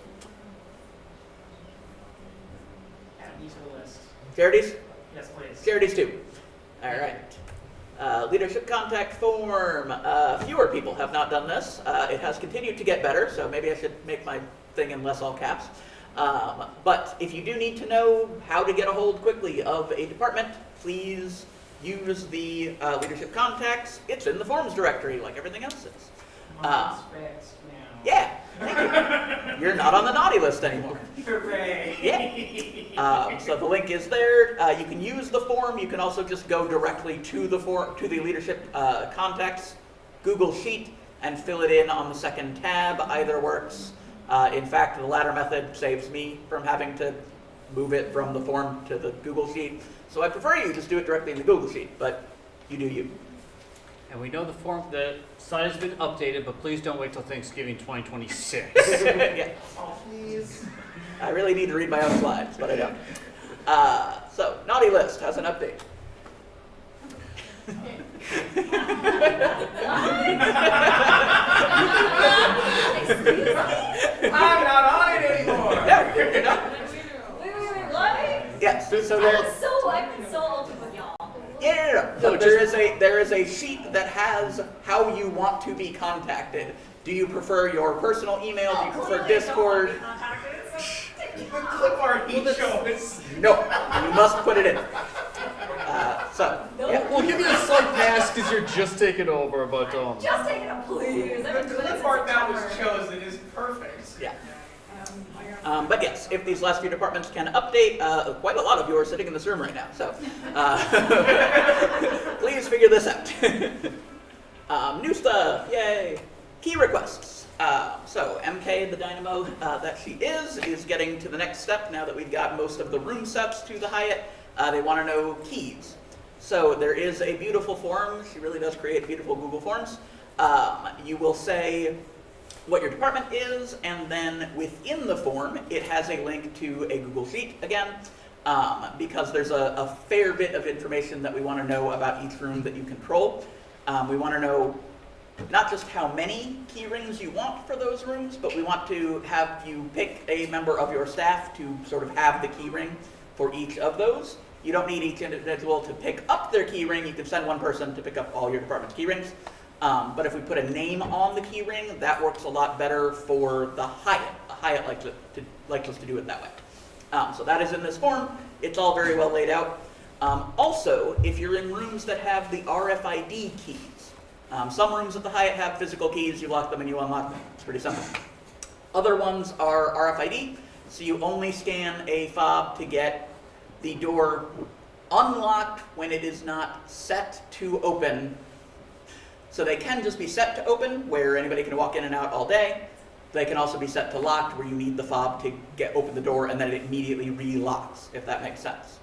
Add me to the list. Charities? Yes, please. Charities too. All right. Leadership contact form. Fewer people have not done this. It has continued to get better, so maybe I should make my thing in less all caps. But if you do need to know how to get a hold quickly of a department, please use the leadership contacts. It's in the forms directory like everything else is. Mine's fixed now. Yeah, thank you. You're not on the naughty list anymore. Hooray! Yeah. So the link is there. You can use the form. You can also just go directly to the leadership contacts Google Sheet and fill it in on the second tab. Either works. In fact, the latter method saves me from having to move it from the form to the Google Sheet. So I prefer you just do it directly in the Google Sheet, but you do you. And we know the slide has been updated, but please don't wait till Thanksgiving 2026. Yeah. Oh, please. I really need to read my own slides, but I don't. So, Naughty List has an update. I'm not on it anymore. No, you're not. What? Yes, so there. I've been so open with y'all. Yeah, no. So there is a sheet that has how you want to be contacted. Do you prefer your personal email? Do you prefer Discord? Clip art he shows. No, you must put it in. Yeah. We'll give you a slight pass because you're just taking over, but Just take it up, please. I've been The doing this clip art since that was September. chosen is perfect. Yeah. But yes, if these last few departments can update, quite a lot of you are sitting in this room right now, so please figure this out. New stuff, yay! Key requests. So MK, the dynamo that she is getting to the next step now that we've got most of the room sets to the Hyatt. They want to know keys. So there is a beautiful form. She really does create beautiful Google Forms. You will say what your department is, and then within the form, it has a link to a Google Sheet again, because there's a fair bit of information that we want to know about each room that you control. We want to know not just how many key rings you want for those rooms, but we want to have you pick a member of your staff to sort of have the key ring for each of those. You don't need each individual to pick up their key ring. You can send one person to pick up all your department's key rings. But if we put a name on the key ring, that works a lot better for the Hyatt. The Hyatt likes us to do it that way. So that is in this form. It's all very well laid out. Also, if you're in rooms that have the RFID keys, some rooms at the Hyatt have physical keys. You lock them and you unlock them. It's pretty simple. Other ones are RFID, so you only scan a fob to get the door unlocked when it is not set to open. So they can just be set to open, where anybody can walk in and out all day. They can also be set to locked, where you need the fob to open the door and then it immediately re-locks, if that makes sense.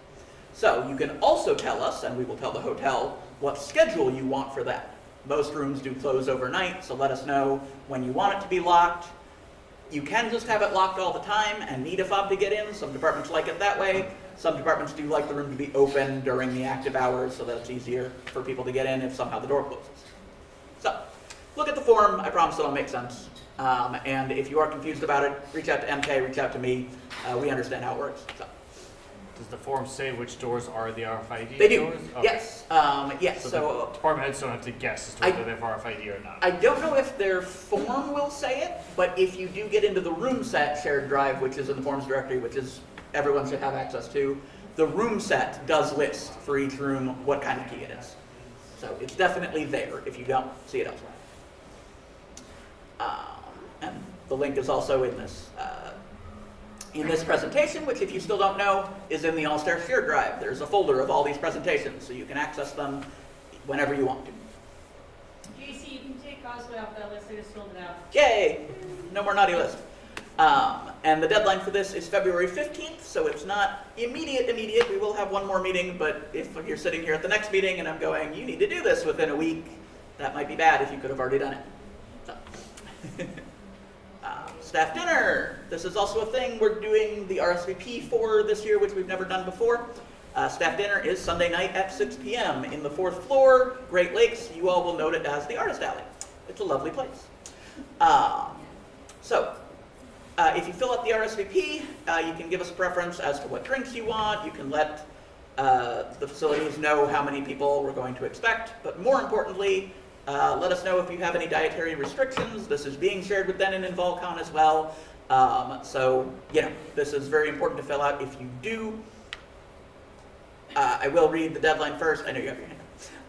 So you can also tell us, and we will tell the hotel, what schedule you want for that. Most rooms do close overnight, so let us know when you want it to be locked. You can just have it locked all the time and need a fob to get in. Some departments like it that way. Some departments do like the room to be open during the active hours so that it's easier for people to get in if somehow the door closes. So, look at the form. I promise it'll make sense. And if you are confused about it, reach out to MK, reach out to me. We understand how it works. So. Does the form say which doors are the RFID They do, doors? Okay. yes, yes, So, so. the department heads don't have to guess as to I- whether they have RFID or not. I don't know if their form will say it, but if you do get into the room set shared drive, which is in the forms directory, which is everyone should have access to, the room set does list for each room what kind of key it is. So it's definitely there if you don't see it elsewhere. And the link is also in this presentation, which if you still don't know, is in the All-Star shared drive. There's a folder of all these presentations, so you can access them whenever you want to. JC, you can take Causeway off that list, I just filled it out. Yay! No more naughty list. And the deadline for this is February 15th, so it's not immediate. We will have one more meeting, but if you're sitting here at the next meeting and I'm going, you need to do this within a week, that might be bad if you could have already done it. So. Staff dinner. This is also a thing we're doing the RSVP for this year, which we've never done before. Staff dinner is Sunday night at 6 p.m. in the 4th floor, Great Lakes. You all will note it as the Artist Alley. It's a lovely place. If you fill out the RSVP, you can give us a preference as to what drinks you want. You can let the facilities know how many people we're going to expect. But more importantly, let us know if you have any dietary restrictions. This is being shared with Denon and Volcon as well. This is very important to fill out. If you do, I will read the deadline first. I know you have your hand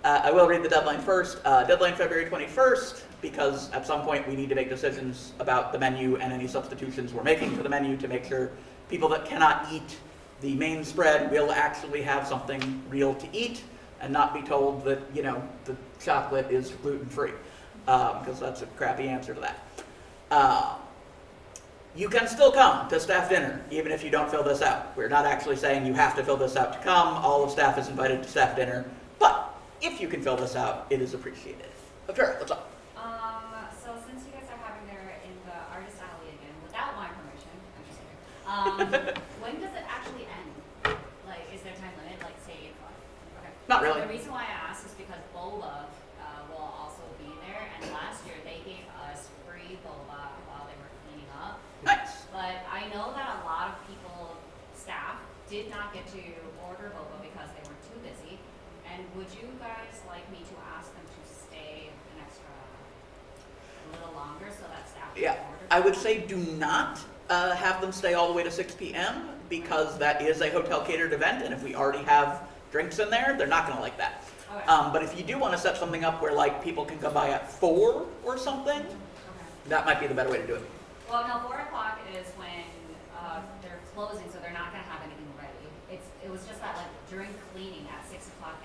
up. I will read the deadline first. Deadline February 21st, because at some point we need to make decisions about the menu and any substitutions we're making to the menu to make sure people that cannot eat the main spread will actually have something real to eat and not be told that, the chocolate is gluten-free, because that's a crappy answer to that. You can still come to staff dinner, even if you don't fill this out. We're not actually saying you have to fill this out to come. All of staff is invited to staff dinner. But if you can fill this out, it is appreciated. Tara, what's up? So since you guys are having there in the Artist Alley again, without my permission, I'm just kidding. When does it actually end? Like, is there a time limit? Like, say 8 o'clock? Okay. Not So really. the reason why I asked is because boba will also be there, and last year they gave us free boba while they were cleaning up. Nice. But I know that a lot of people, staff, did not get to order boba because they were too busy. And would you guys like me to ask them to stay a little longer so that staff can Yeah, order? I would say do not have them stay all the way to 6 p.m. because that is a hotel catered event, and if we already have drinks in there, they're not going to like that. Okay. But if you do want to set something up where like people can come by at 4 or something, that might be the better way to do it. Well, no, 4 o'clock is when they're closing, so they're not going to have anything ready. It was just that, like, during cleaning at 6 o'clock,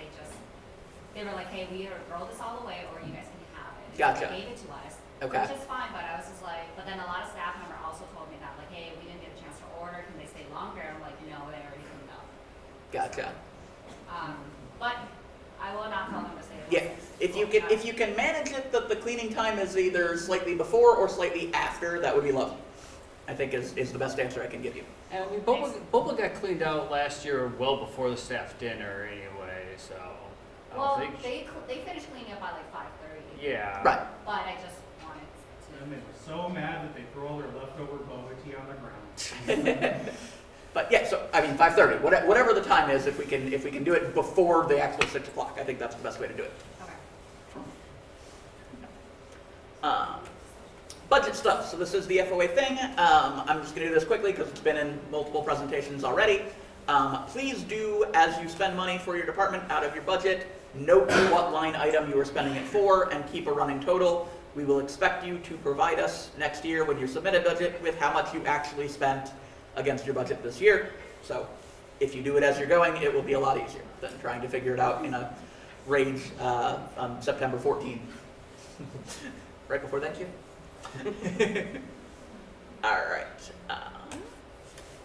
they were like, hey, we either throw this all away or you guys can have it. Gotcha. They gave it to us, Okay. which is fine, but I was just like, but then a lot of staff members also told me that, like, hey, we didn't get a chance to order, can they stay longer? I'm like, no, they already cleaned up. Gotcha. But I will not tell them to stay. Yeah, if you can manage it that the cleaning time is either slightly before or slightly after, that would be lovely. I think is the best answer I can give you. And boba got cleaned out last year well before the staff dinner anyway, so I Well, don't think. they finished cleaning up by like 5:30. Yeah. Right. But I just wanted And they were so mad that they threw all their leftover boba tea on the ground. But yeah, so I mean 5:30, whatever the time is, if we can do it before the actual 6 o'clock, I think that's the best way to do it. Okay. Budget stuff. So this is the FOA thing. I'm just going to do this quickly because it's been in multiple presentations already. Please do, as you spend money for your department out of your budget, note what line item you are spending it for and keep a running total. We will expect you to provide us next year when you submit a budget with how much you actually spent against your budget this year. So if you do it as you're going, it will be a lot easier than trying to figure it out in a rage on September 14th. Right before Thanksgiving. All right.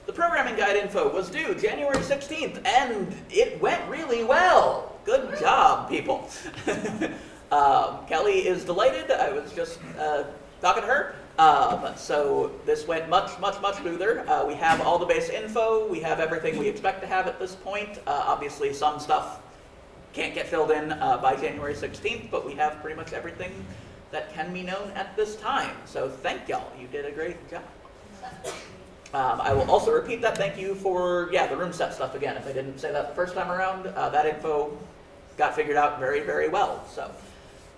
The programming guide info was due January 16th, and it went really well. Good job, people. Kelly is delighted. I was just talking to her. So this went much smoother. We have all the base info. We have everything we expect to have at this point. Obviously, some stuff can't get filled in by January 16th, but we have pretty much everything that can be known at this time. So thank y'all. You did a great job. I will also repeat that thank you for, the room set stuff again. If I didn't say that the first time around, that info got figured out very, very well. So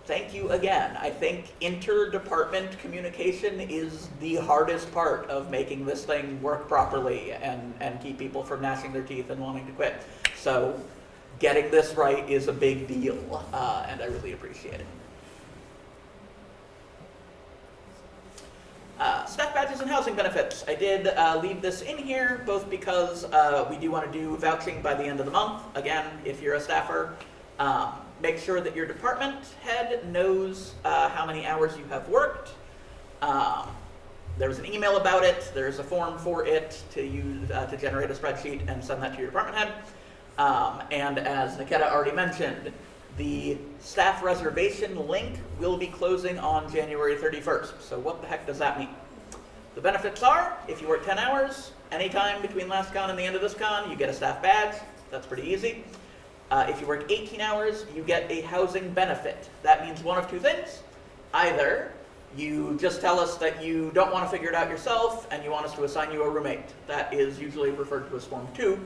thank you again. I think inter-department communication is the hardest part of making this thing work properly and keep people from gnashing their teeth and wanting to quit. So getting this right is a big deal, and I really appreciate it. Staff badges and housing benefits. I did leave this in here both because we do want to do vouching by the end of the month. Again, if you're a staffer, make sure that your department head knows how many hours you have worked. There's an email about it. There's a form for it to use to generate a spreadsheet and send that to your department head. And as Niketa already mentioned, the staff reservation link will be closing on January 31st. So what the heck does that mean? The benefits are, if you work 10 hours, anytime between last con and the end of this con, you get a staff badge. That's pretty easy. If you work 18 hours, you get a housing benefit. That means one of two things. Either you just tell us that you don't want to figure it out yourself and you want us to assign you a roommate. That is usually referred to as Form 2.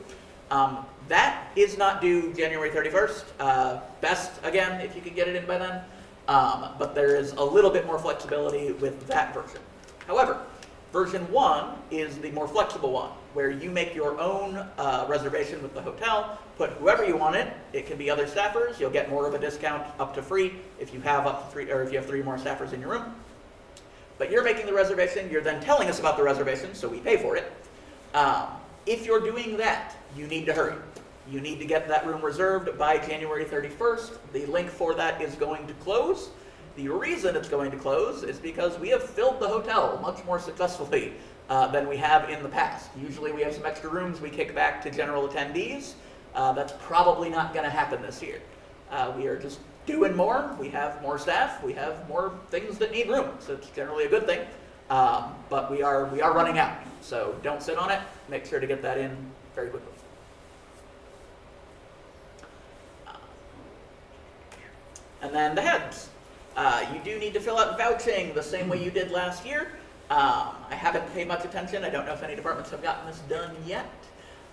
That is not due January 31st. Best, again, if you can get it in by then. But there is a little bit more flexibility with that version. However, version 1 is the more flexible one, where you make your own reservation with the hotel, put whoever you want it. It can be other staffers. You'll get more of a discount up to free if you have up to 3, or if you have 3 more staffers in your room. But you're making the reservation. You're then telling us about the reservation, so we pay for it. If you're doing that, you need to hurry. You need to get that room reserved by January 31st. The link for that is going to close. The reason it's going to close is because we have filled the hotel much more successfully than we have in the past. Usually we have some extra rooms we kick back to general attendees. That's probably not going to happen this year. We are just doing more. We have more staff. We have more things that need room. So it's generally a good thing. But we are running out. So don't sit on it. Make sure to get that in very quickly. And then the heads. You do need to fill out vouching the same way you did last year. I haven't paid much attention. I don't know if any departments have gotten this done yet.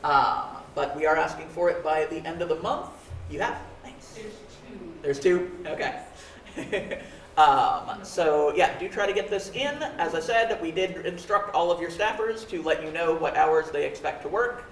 But we are asking for it by the end of the month. You have? Thanks. There's 2? Okay. So yeah, do try to get this in. As I said, we did instruct all of your staffers to let you know what hours they expect to work.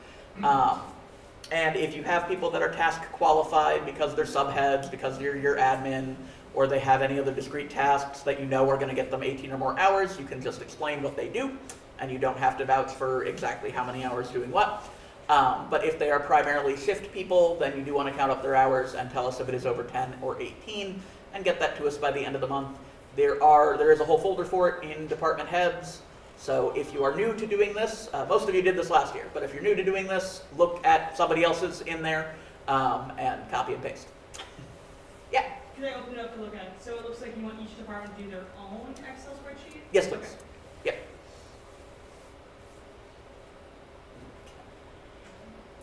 And if you have people that are task qualified because they're subheads, because they're your admin, or they have any other discrete tasks that you know are going to get them 18 or more hours, you can just explain what they do, and you don't have to vouch for exactly how many hours doing what. But if they are primarily shift people, then you do want to count up their hours and tell us if it is over 10 or 18, and get that to us by the end of the month. There is a whole folder for it in department heads. So if you are new to doing this, most of you did this last year, but if you're new to doing this, look at somebody else's in there and copy and paste. Yeah? Can I open it up to look at it? So it looks like you want each department to do their own Excel spreadsheet? Yes, please. Okay. Yeah.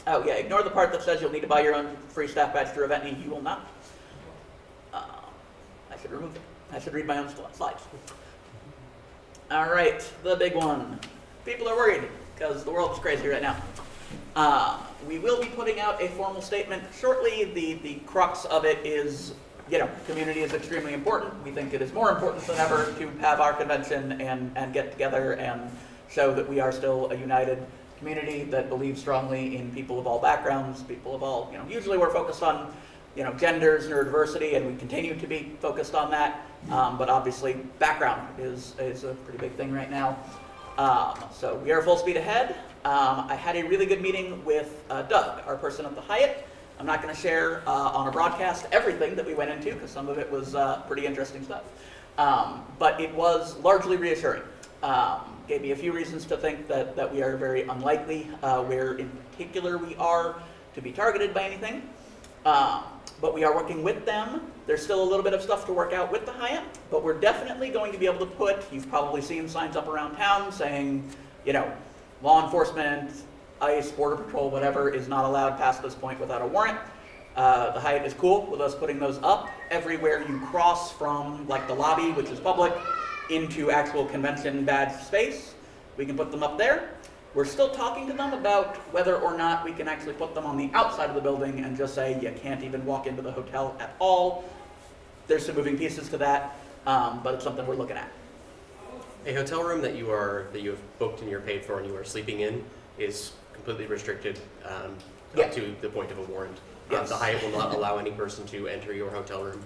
Oh yeah, ignore the part that says you'll need to buy your own free staff badge through EventNe. You will not. I should remove it. I should read my own slides. All right, the big one. People are worried because the world is crazy right now. We will be putting out a formal statement shortly. The crux of it is, community is extremely important. We think it is more important than ever to have our convention and get together and show that we are still a united community that believes strongly in people of all backgrounds, people of all, usually we're focused on, genders, neurodiversity, and we continue to be focused on that. But obviously background is a pretty big thing right now. So we are full speed ahead. I had a really good meeting with Doug, our person at the Hyatt. I'm not going to share on a broadcast everything that we went into because some of it was pretty interesting stuff. But it was largely reassuring. Gave me a few reasons to think that we are very unlikely where in particular we are to be targeted by anything. But we are working with them. There's still a little bit of stuff to work out with the Hyatt, but we're definitely going to be able to put, you've probably seen signs up around town saying, law enforcement, ICE, Border Patrol, whatever, is not allowed past this point without a warrant. The Hyatt is cool with us putting those up everywhere you cross from the lobby, which is public, into actual convention badge space. We can put them up there. We're still talking to them about whether or not we can actually put them on the outside of the building and just say you can't even walk into the hotel at all. There's some moving pieces to that, but it's something we're looking at. A hotel room that you have booked and you're paid for and you are sleeping in is completely restricted Yeah. up to the point of a warrant. Yes. The Hyatt will not allow any person to enter your hotel room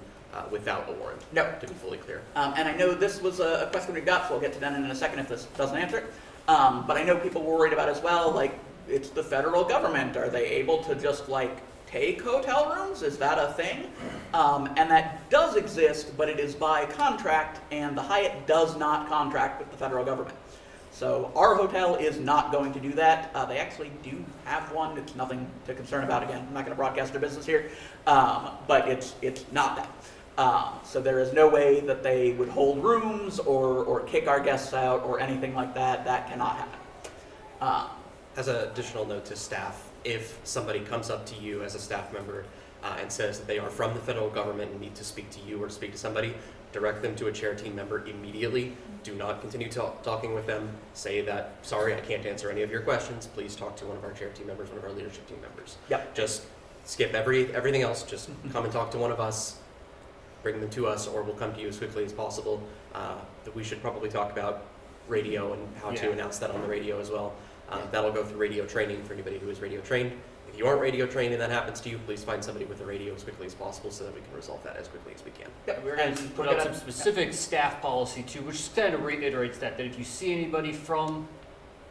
without a warrant. No. To be fully clear. And I know this was a question we got, so I'll get to that in a second if this doesn't answer it. But I know people were worried about as well, like, it's the federal government. Are they able to just, like, take hotel rooms? Is that a thing? And that does exist, but it is by contract, and the Hyatt does not contract with the federal government. So our hotel is not going to do that. They actually do have one. It's nothing to concern about. Again, I'm not going to broadcast their business here, but it's not that. So there is no way that they would hold rooms or kick our guests out or anything like that. That cannot happen. As an additional note to staff, if somebody comes up to you as a staff member and says that they are from the federal government and need to speak to you or speak to somebody, direct them to a chair team member immediately. Do not continue talking with them. Say that, sorry, I can't answer any of your questions. Please talk to one of our chair team members, one of our leadership team members. Yep. Just skip everything else. Just come and talk to one of us. Bring them to us, or we'll come to you as quickly as possible. That we should probably talk about radio and how to announce that on the radio as well. That'll go through radio training for anybody who is radio trained. If you aren't radio trained and that happens to you, please find somebody with a radio as quickly as possible so that we can resolve that as quickly as we can. Yep, we're And going to put out some specific staff policy too, which kind of reiterates that if you see anybody from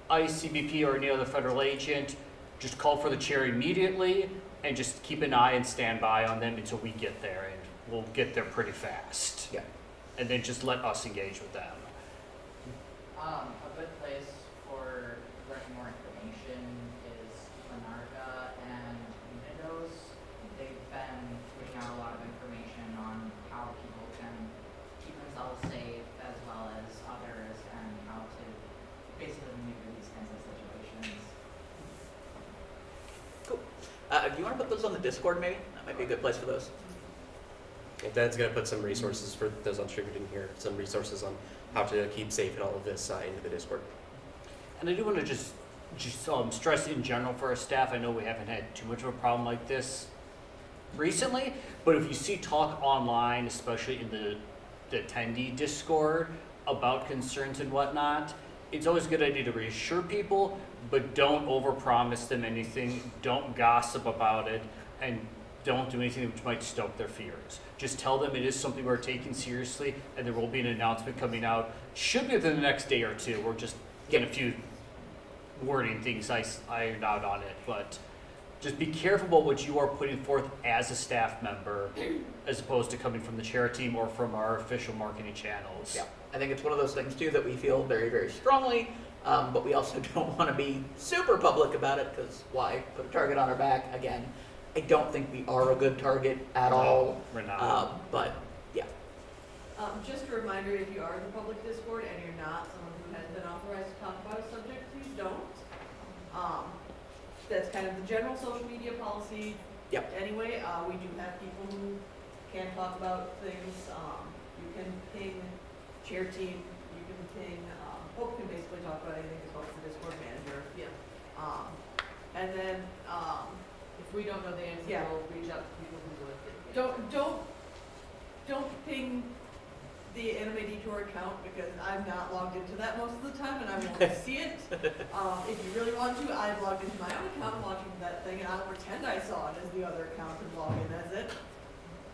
ICE, CBP, or any other federal agent, just call for the chair immediately and just keep an eye and stand by on them until we get there, and we'll get there pretty fast. Yeah. And then just let us engage with them. A good place for learning more information is Monarca and Unidos. They've been putting out a lot of information on how people can keep themselves safe as well as others and how to basically maneuver these kinds of situations. Cool. Do you want to put those on the Discord maybe? That might be a good place for those. And Dan's going to put some resources for those on stream who didn't hear, some resources on how to keep safe and all of this into the Discord. And I do want to just stress in general for our staff, I know we haven't had too much of a problem like this recently, but if you see talk online, especially in the attendee Discord, about concerns and whatnot, it's always a good idea to reassure people, but don't overpromise them anything, don't gossip about it, and don't do anything which might stoke their fears. Just tell them it is something we're taking seriously, and there will be an announcement coming out. Should be within the next day or two. We're just getting a few wording things ironed out on it, but just be careful about what you are putting forth as a staff member, as opposed to coming from the chair team or from our official marketing channels. Yeah, I think it's one of those things too that we feel very, very strongly, but we also don't want to be super public about it because why put a target on our back again? I don't think we are a good target at all. We're not. But yeah. Just a reminder, if you are in the public Discord and you're not someone who has been authorized to talk about a subject, please don't. That's kind of the general social media policy. Yep. Anyway, we do have people who can talk about things. You can ping chair team, you can ping, Hope can basically talk about anything as well as the Discord manager. Yeah. And then, If we don't know the answer, Yeah. we'll reach out to people who would. don't ping the Anime Detour account because I'm not logged into that most of the time and I won't see it. If you really want to, I've logged into my own account watching that thing and I'll pretend I saw it as the other account and log in as it.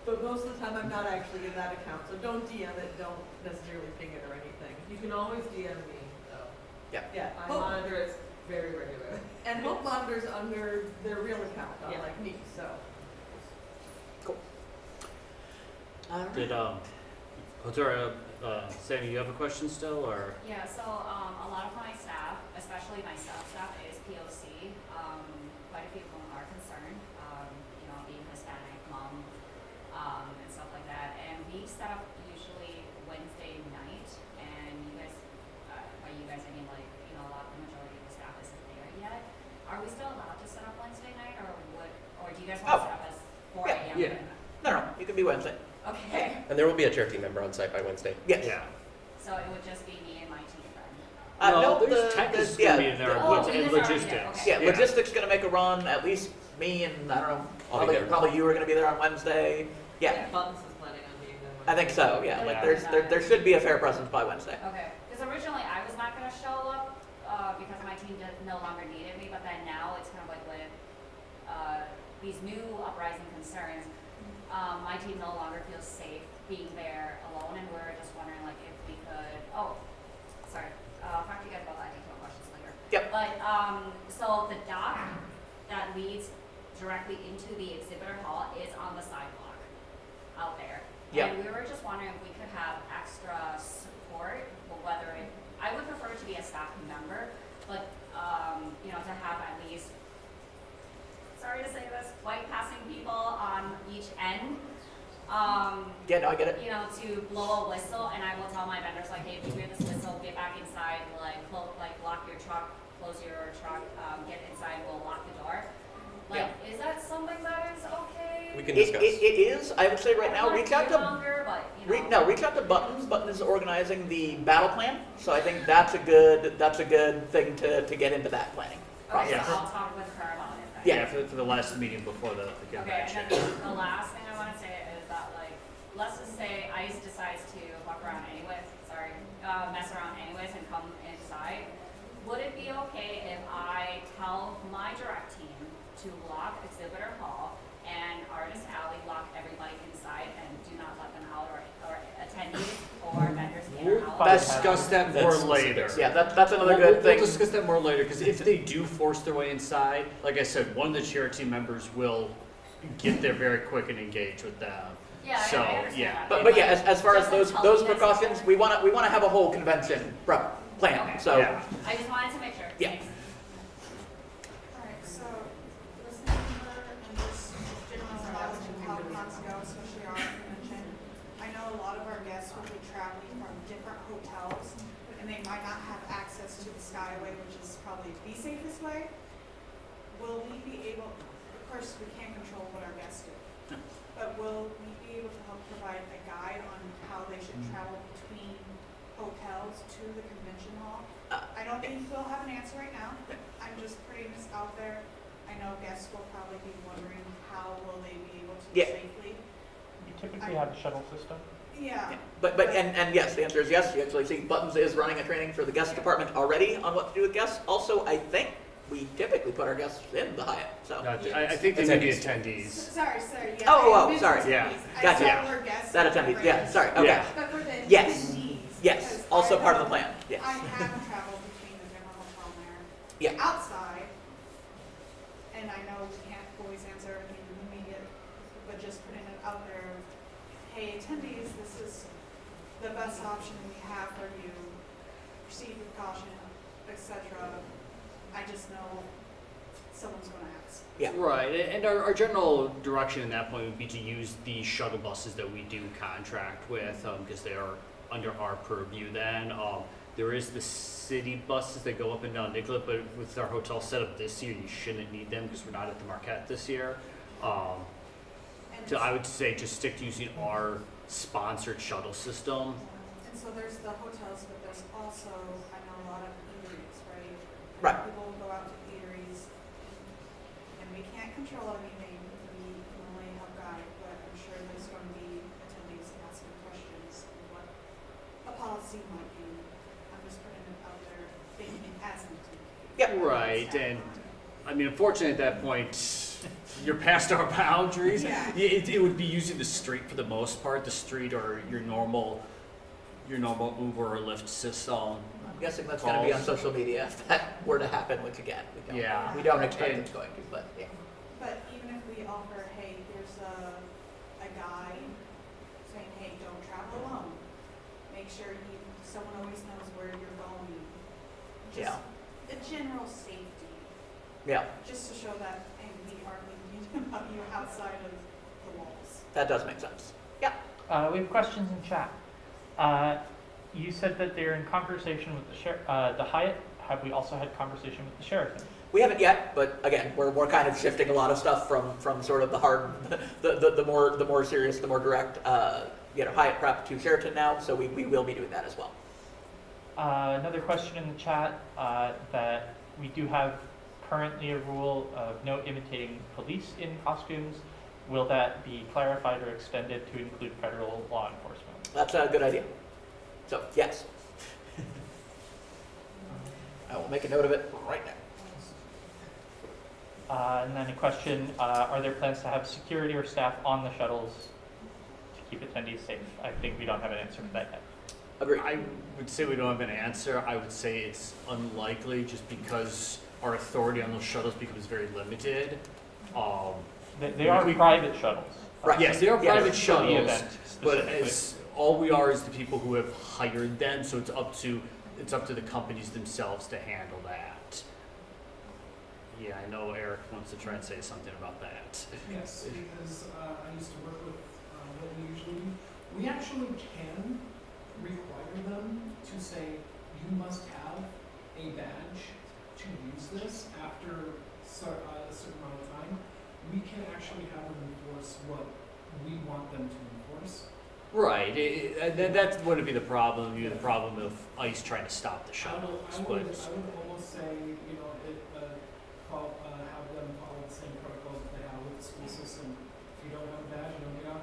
But most of the time I'm not actually in that account, so don't DM it, don't necessarily ping it or anything. You can always DM me, though. Yeah. I Hope- monitor it very regularly. And Hope monitors under their real account, Yeah. unlike me, so. Did Sammy, you have a question still, or? Yeah, so a lot of my staff, especially my sales staff, is POC. Quite a few of them are concerned, being Hispanic, mom, and stuff like that. And we set up usually Wednesday night, and you guys, by you guys I mean a lot, the majority of the staff isn't there yet. Are we still allowed to set up Wednesday night, or do you guys want to set up as 4 a.m.? Yeah. No, it could be Wednesday. Okay. And there will be a chair team member on site by Wednesday. Yes. Yeah. So it would just be me and my team then? No, no, there's tech is gonna be in there, Oh, and it is already there, logistics. okay. Yeah, logistics gonna make a run, at least me and, I don't know, I'll be there. probably you are gonna be there on Wednesday. Yeah, Buttons is planning on being there. I think so, yeah, like Yeah. there should be a fair presence by Wednesday. Okay, because originally I was not gonna show up, because my team no longer needed me, but then now it's kind of like with, these new uprising concerns, my team no longer feels safe being there alone, and we're just wondering like if we could, sorry, I'll talk to you guys about that detail questions later. Yep. But, so the dock that leads directly into the exhibitor hall is on the sidewalk out there. Yep. And we were just wondering if we could have extra support, or whether it, I would prefer to be a staff member, but, you know, to have at least, sorry to say this, white passing people on each end. Yeah, no, I get it. You know, to blow a whistle, and I will tell my vendors, like, hey, if you hear this whistle, get back inside, like, lock your truck, close your truck, get inside, we'll lock the door. Like, is that something that is okay? We can It discuss. is, I would say right now, reach out to, Longer, but, you know. reach out to Buttons. Buttons is organizing the battle plan, so I think that's a good thing to get into that planning Okay, process. so I'll talk with her about it then. Yeah. For the last meeting before the Okay, convention. and then the last thing I wanna say is that, like, let's just say ICE decides to fuck around anyways, mess around anyways and come inside. Would it be okay if I tell my direct team to lock exhibitor hall and Artist Alley lock everybody inside and do not let them out, or attendees or vendors in or out? We'll discuss that more That's later. Yeah, that's another We'll good thing. discuss that more later, because if they do force their way inside, like I said, one of the charity members will get there very quick and engage with them. Yeah, So, I understand yeah. that. But yeah, as far as Just those until you guys precautions, know. we wanna have a whole convention plan, so. Yeah. I just wanted to make sure. Yeah. Thanks. Alright, so listening to her and just general knowledge of how cons go, especially our convention. I know a lot of our guests will be traveling from different hotels and they might not have access to the Skyway, which is probably the safest way. Will we be able, of course, we can't control what our guests do, but will we be able to help provide a guide on how they should travel between hotels to the convention hall? I don't think we'll have an answer right now. I'm just putting this out there. I know guests will probably be wondering how will they be able to Yeah. safely. You typically have a shuttle system. Yeah. But and yes, the answer is yes. You actually see Buttons is running a training for the guest department already on what to do with guests. Also, I think we typically put our guests in the Hyatt, so. I think they may be attendees. Sorry, yeah. Oh, I oh, missed sorry. this Yeah. piece. I Gotcha. saw Yeah. where guests That are attendee, right. yeah, sorry, okay. Yeah. But for the Yes. attendees, Yes, because also I part of the know plan, yes. I have traveled between the general hotel and there. Yeah. Outside, and I know we can't always answer everything immediate, but just putting it out there, hey attendees, this is the best option we have for you, proceed with caution, etc. I just know someone's gonna ask. Yeah. Right, and our general direction in that point would be to use the shuttle buses that we do contract with, because they are under our purview then. There is the city buses that go up and down Nicollet, but with our hotel set up this year, you shouldn't need them because we're not at the Marquette this year. And So I would say just stick to using our sponsored shuttle system. And so there's the hotels, but there's also, I know a lot of eateries, right? Right. People will go out to eateries, and we can't control anything, we can only help guide, but I'm sure there's going to be attendees asking questions, and what a policy might be. I'm just putting it out there, thinking as an attendee. Yep. Right, and I mean, unfortunately at that point, you're past our boundaries. Yeah. It would be using the street for the most part, the street or your normal Uber or Lyft system. I'm guessing that's gonna be on social media if that were to happen, which again, Yeah. we don't expect And- it's going to, but yeah. But even if we offer, hey, here's a guide saying, hey, don't travel alone. Make sure someone always knows where you're going. Just a general safety, Yeah, just to show that, hey, we are thinking about you outside of the walls. that does make sense. Yeah. We have questions in chat. You said that they're in conversation with the Hyatt. Have we also had conversation with the Sheraton? We haven't yet, but again, we're kind of shifting a lot of stuff from sort of the hard, the more serious, the more direct, Hyatt prep to Sheraton now. So we will be doing that as well. Another question in the chat that we do have currently a rule of no imitating police in costumes. Will that be clarified or extended to include federal law enforcement? That's a good idea. So, yes. I will make a note of it right now. And then a question, are there plans to have security or staff on the shuttles to keep attendees safe? I think we don't have an answer for that yet. Agreed. I would say we don't have an answer. I would say it's unlikely just because our authority on those shuttles becomes very limited. They are private shuttles. Right. Yes, they are Yeah, private for the shuttles, event but specifically. all we are is the people who have hired them, so it's up to the companies themselves to handle that. Yeah, I know Eric wants to try and say something about that. Yes, because I used to work with what we usually do. We actually can require them to say, you must have a badge to use this after a certain amount of time. We can actually have them enforce what we want them to enforce. Right, that wouldn't be the problem. It'd be the problem of ICE trying to stop the shuttles. I would almost say, you know, have them follow the same protocols that they have with the school system. If you don't have a badge, you don't get on.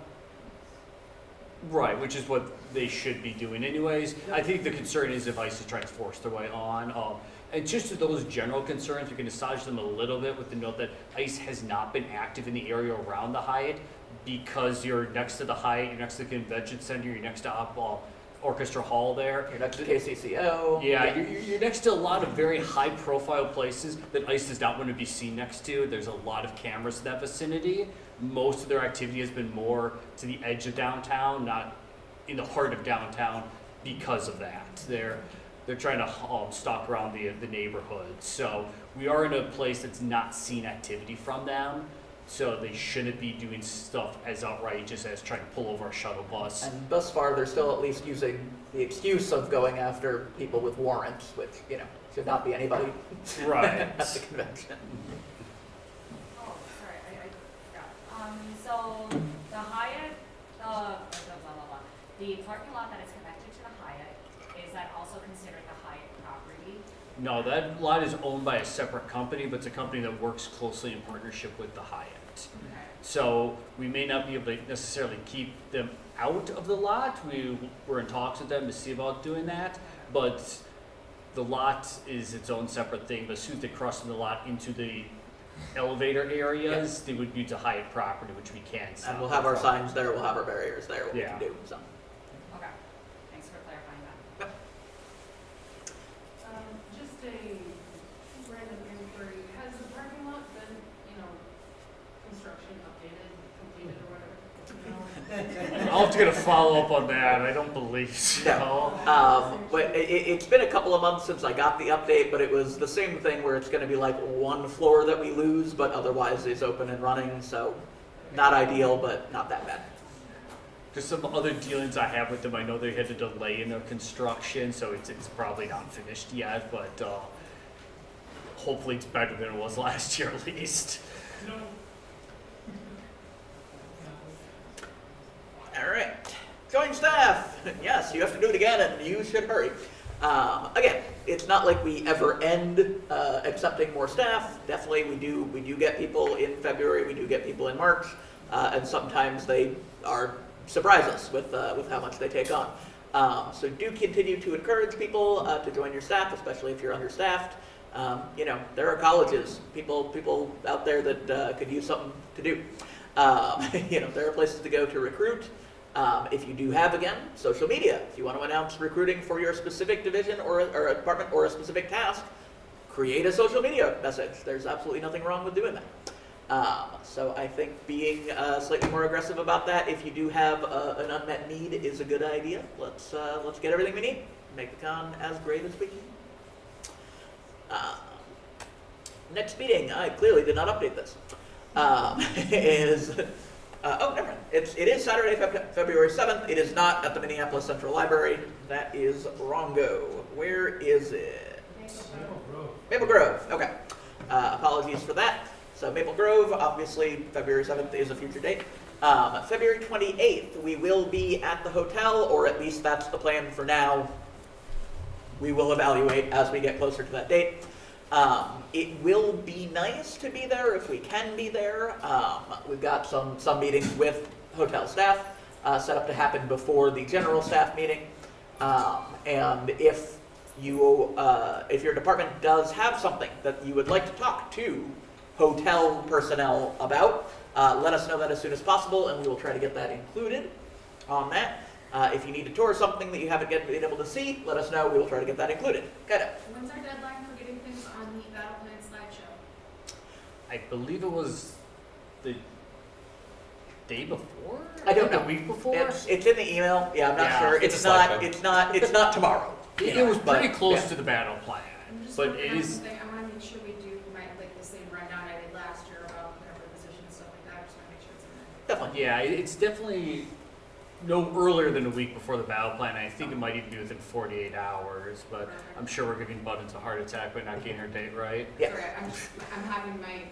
Right, which is what they should be doing anyways. I think the concern is if ICE is trying to force their way on. And just to those general concerns, we can massage them a little bit with the note that ICE has not been active in the area around the Hyatt because you're next to the Hyatt, you're next to the convention center, you're next to Orchestra Hall there. You're next to KCCO. Yeah, you're next to a lot of very high-profile places that ICE does not want to be seen next to. There's a lot of cameras in that vicinity. Most of their activity has been more to the edge of downtown, not in the heart of downtown because of that. They're trying to stalk around the neighborhood. So we are in a place that's not seen activity from them. So they shouldn't be doing stuff as outrageous as trying to pull over a shuttle bus. And thus far, they're still at least using the excuse of going after people with warrants, which, you know, should not be anybody Right. at the convention. Oh, sorry, I forgot. So the Hyatt, the parking lot that is connected to the Hyatt, is that also considered the Hyatt property? No, that lot is owned by a separate company, but it's a company that works closely in partnership with the Hyatt. Okay. So we may not be able to necessarily keep them out of the lot. We're in talks with them to see about doing that, but the lot is its own separate thing. But as soon as they cross the lot into the elevator areas, they would be to Hyatt property, which we can stop. And we'll have our signs there, we'll have our barriers there, what we Yeah. can do, so. Okay, thanks for clarifying that. Just a random inquiry, has the parking lot been, construction updated, completed or whatever? I'll have to get a follow-up on that. I don't believe so. But it's been a couple of months since I got the update, but it was the same thing where it's gonna be like one floor that we lose, but otherwise it's open and running, so not ideal, but not that bad. Just some other dealings I have with them. I know they had a delay in their construction, so it's probably not finished yet, but hopefully it's better than it was last year at least. All right, join staff. Yes, you have to do it again, and you should hurry. Again, it's not like we ever end accepting more staff. Definitely, we do get people in February. We do get people in March, and sometimes they surprise us with how much they take on. So do continue to encourage people to join your staff, especially if you're understaffed. There are colleges, people out there that could use something to do. There are places to go to recruit. If you do have, again, social media, if you want to announce recruiting for your specific division or a department or a specific task, create a social media message. There's absolutely nothing wrong with doing that. So I think being slightly more aggressive about that, if you do have an unmet need, is a good idea. Let's get everything we need, make the con as great as we can. Next meeting, I clearly did not update this. Never mind. It is Saturday, February 7th. It is not at the Minneapolis Central Library. That is wrongo. Where is it? Maple Grove. Okay. Apologies for that. So Maple Grove, obviously, February 7th is a future date. February 28th, we will be at the hotel, or at least that's the plan for now. we will evaluate as we get closer to that date. It will be nice to be there if we can be there. We've got some meetings with hotel staff set up to happen before the general staff meeting. And if your department does have something that you would like to talk to hotel personnel about, let us know that as soon as possible, and we will try to get that included on that. If you need to tour something that you haven't yet been able to see, let us know. We will try to get that included. Got it. When's our deadline for getting things on the battle plan slideshow? I believe it was the day before? I don't know. The week before? It's in the email. Yeah, I'm not Yeah, sure. it's It's a not. slideshow. It's not tomorrow. It was but, pretty close yeah. to the battle plan, I'm just but working it on is, something, I wanna make sure we do like the same rundown I did last year about whatever position and stuff like that, I just wanna make sure it's in there. Definitely. yeah, it's definitely no earlier than a week before the battle plan. I think it might even be within 48 hours, but I'm sure we're giving Buttons a heart attack by not getting her date right. Yeah. Sorry, I'm having my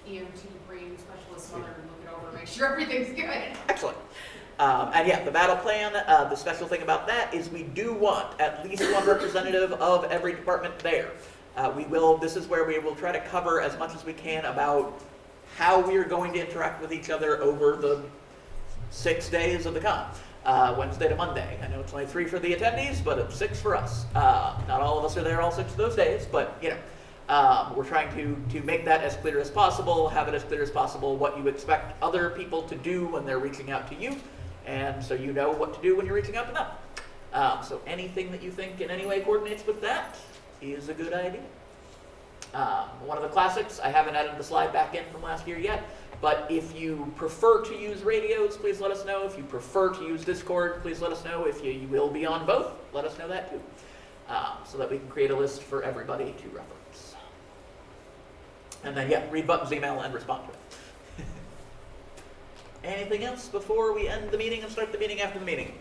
EMT brain specialist mother look it over, make sure everything's good. Excellent. And yeah, the battle plan, the special thing about that is we do want at least one representative of every department there. This is where we will try to cover as much as we can about how we are going to interact with each other over the 6 days of the con. Wednesday to Monday. I know it's only 3 for the attendees, but it's 6 for us. Not all of us are there all 6 of those days, but you know, we're trying to make that as clear as possible, have it as clear as possible what you expect other people to do when they're reaching out to you, and so you know what to do when you're reaching out to them. So anything that you think in any way coordinates with that is a good idea. One of the classics, I haven't added the slide back in from last year yet, but if you prefer to use radios, please let us know. If you prefer to use Discord, please let us know. If you will be on both, let us know that too, so that we can create a list for everybody to reference. And then, yeah, read Button's email and respond to it. Anything else before we end the meeting and start the meeting after the meeting?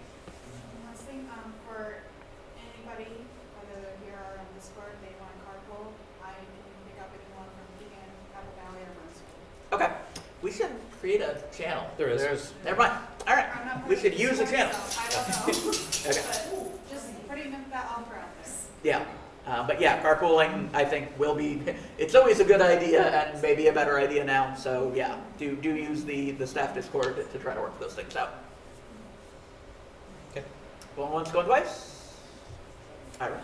Last thing, for anybody, whether they're here or on Discord, they want a carpool, I can pick up anyone from Keegan, Apple Valley, or Burnsville. Okay. We should create a channel. There is. Never mind. All right. I'm not We putting should use a Discord, channel. so I don't know, Okay. but just putting that offer out there. Yeah. But yeah, carpooling, I think, will be, it's always a good idea and maybe a better idea now. So yeah, do use the staff Discord to try to work those things out. Okay. Going once, going twice? All right.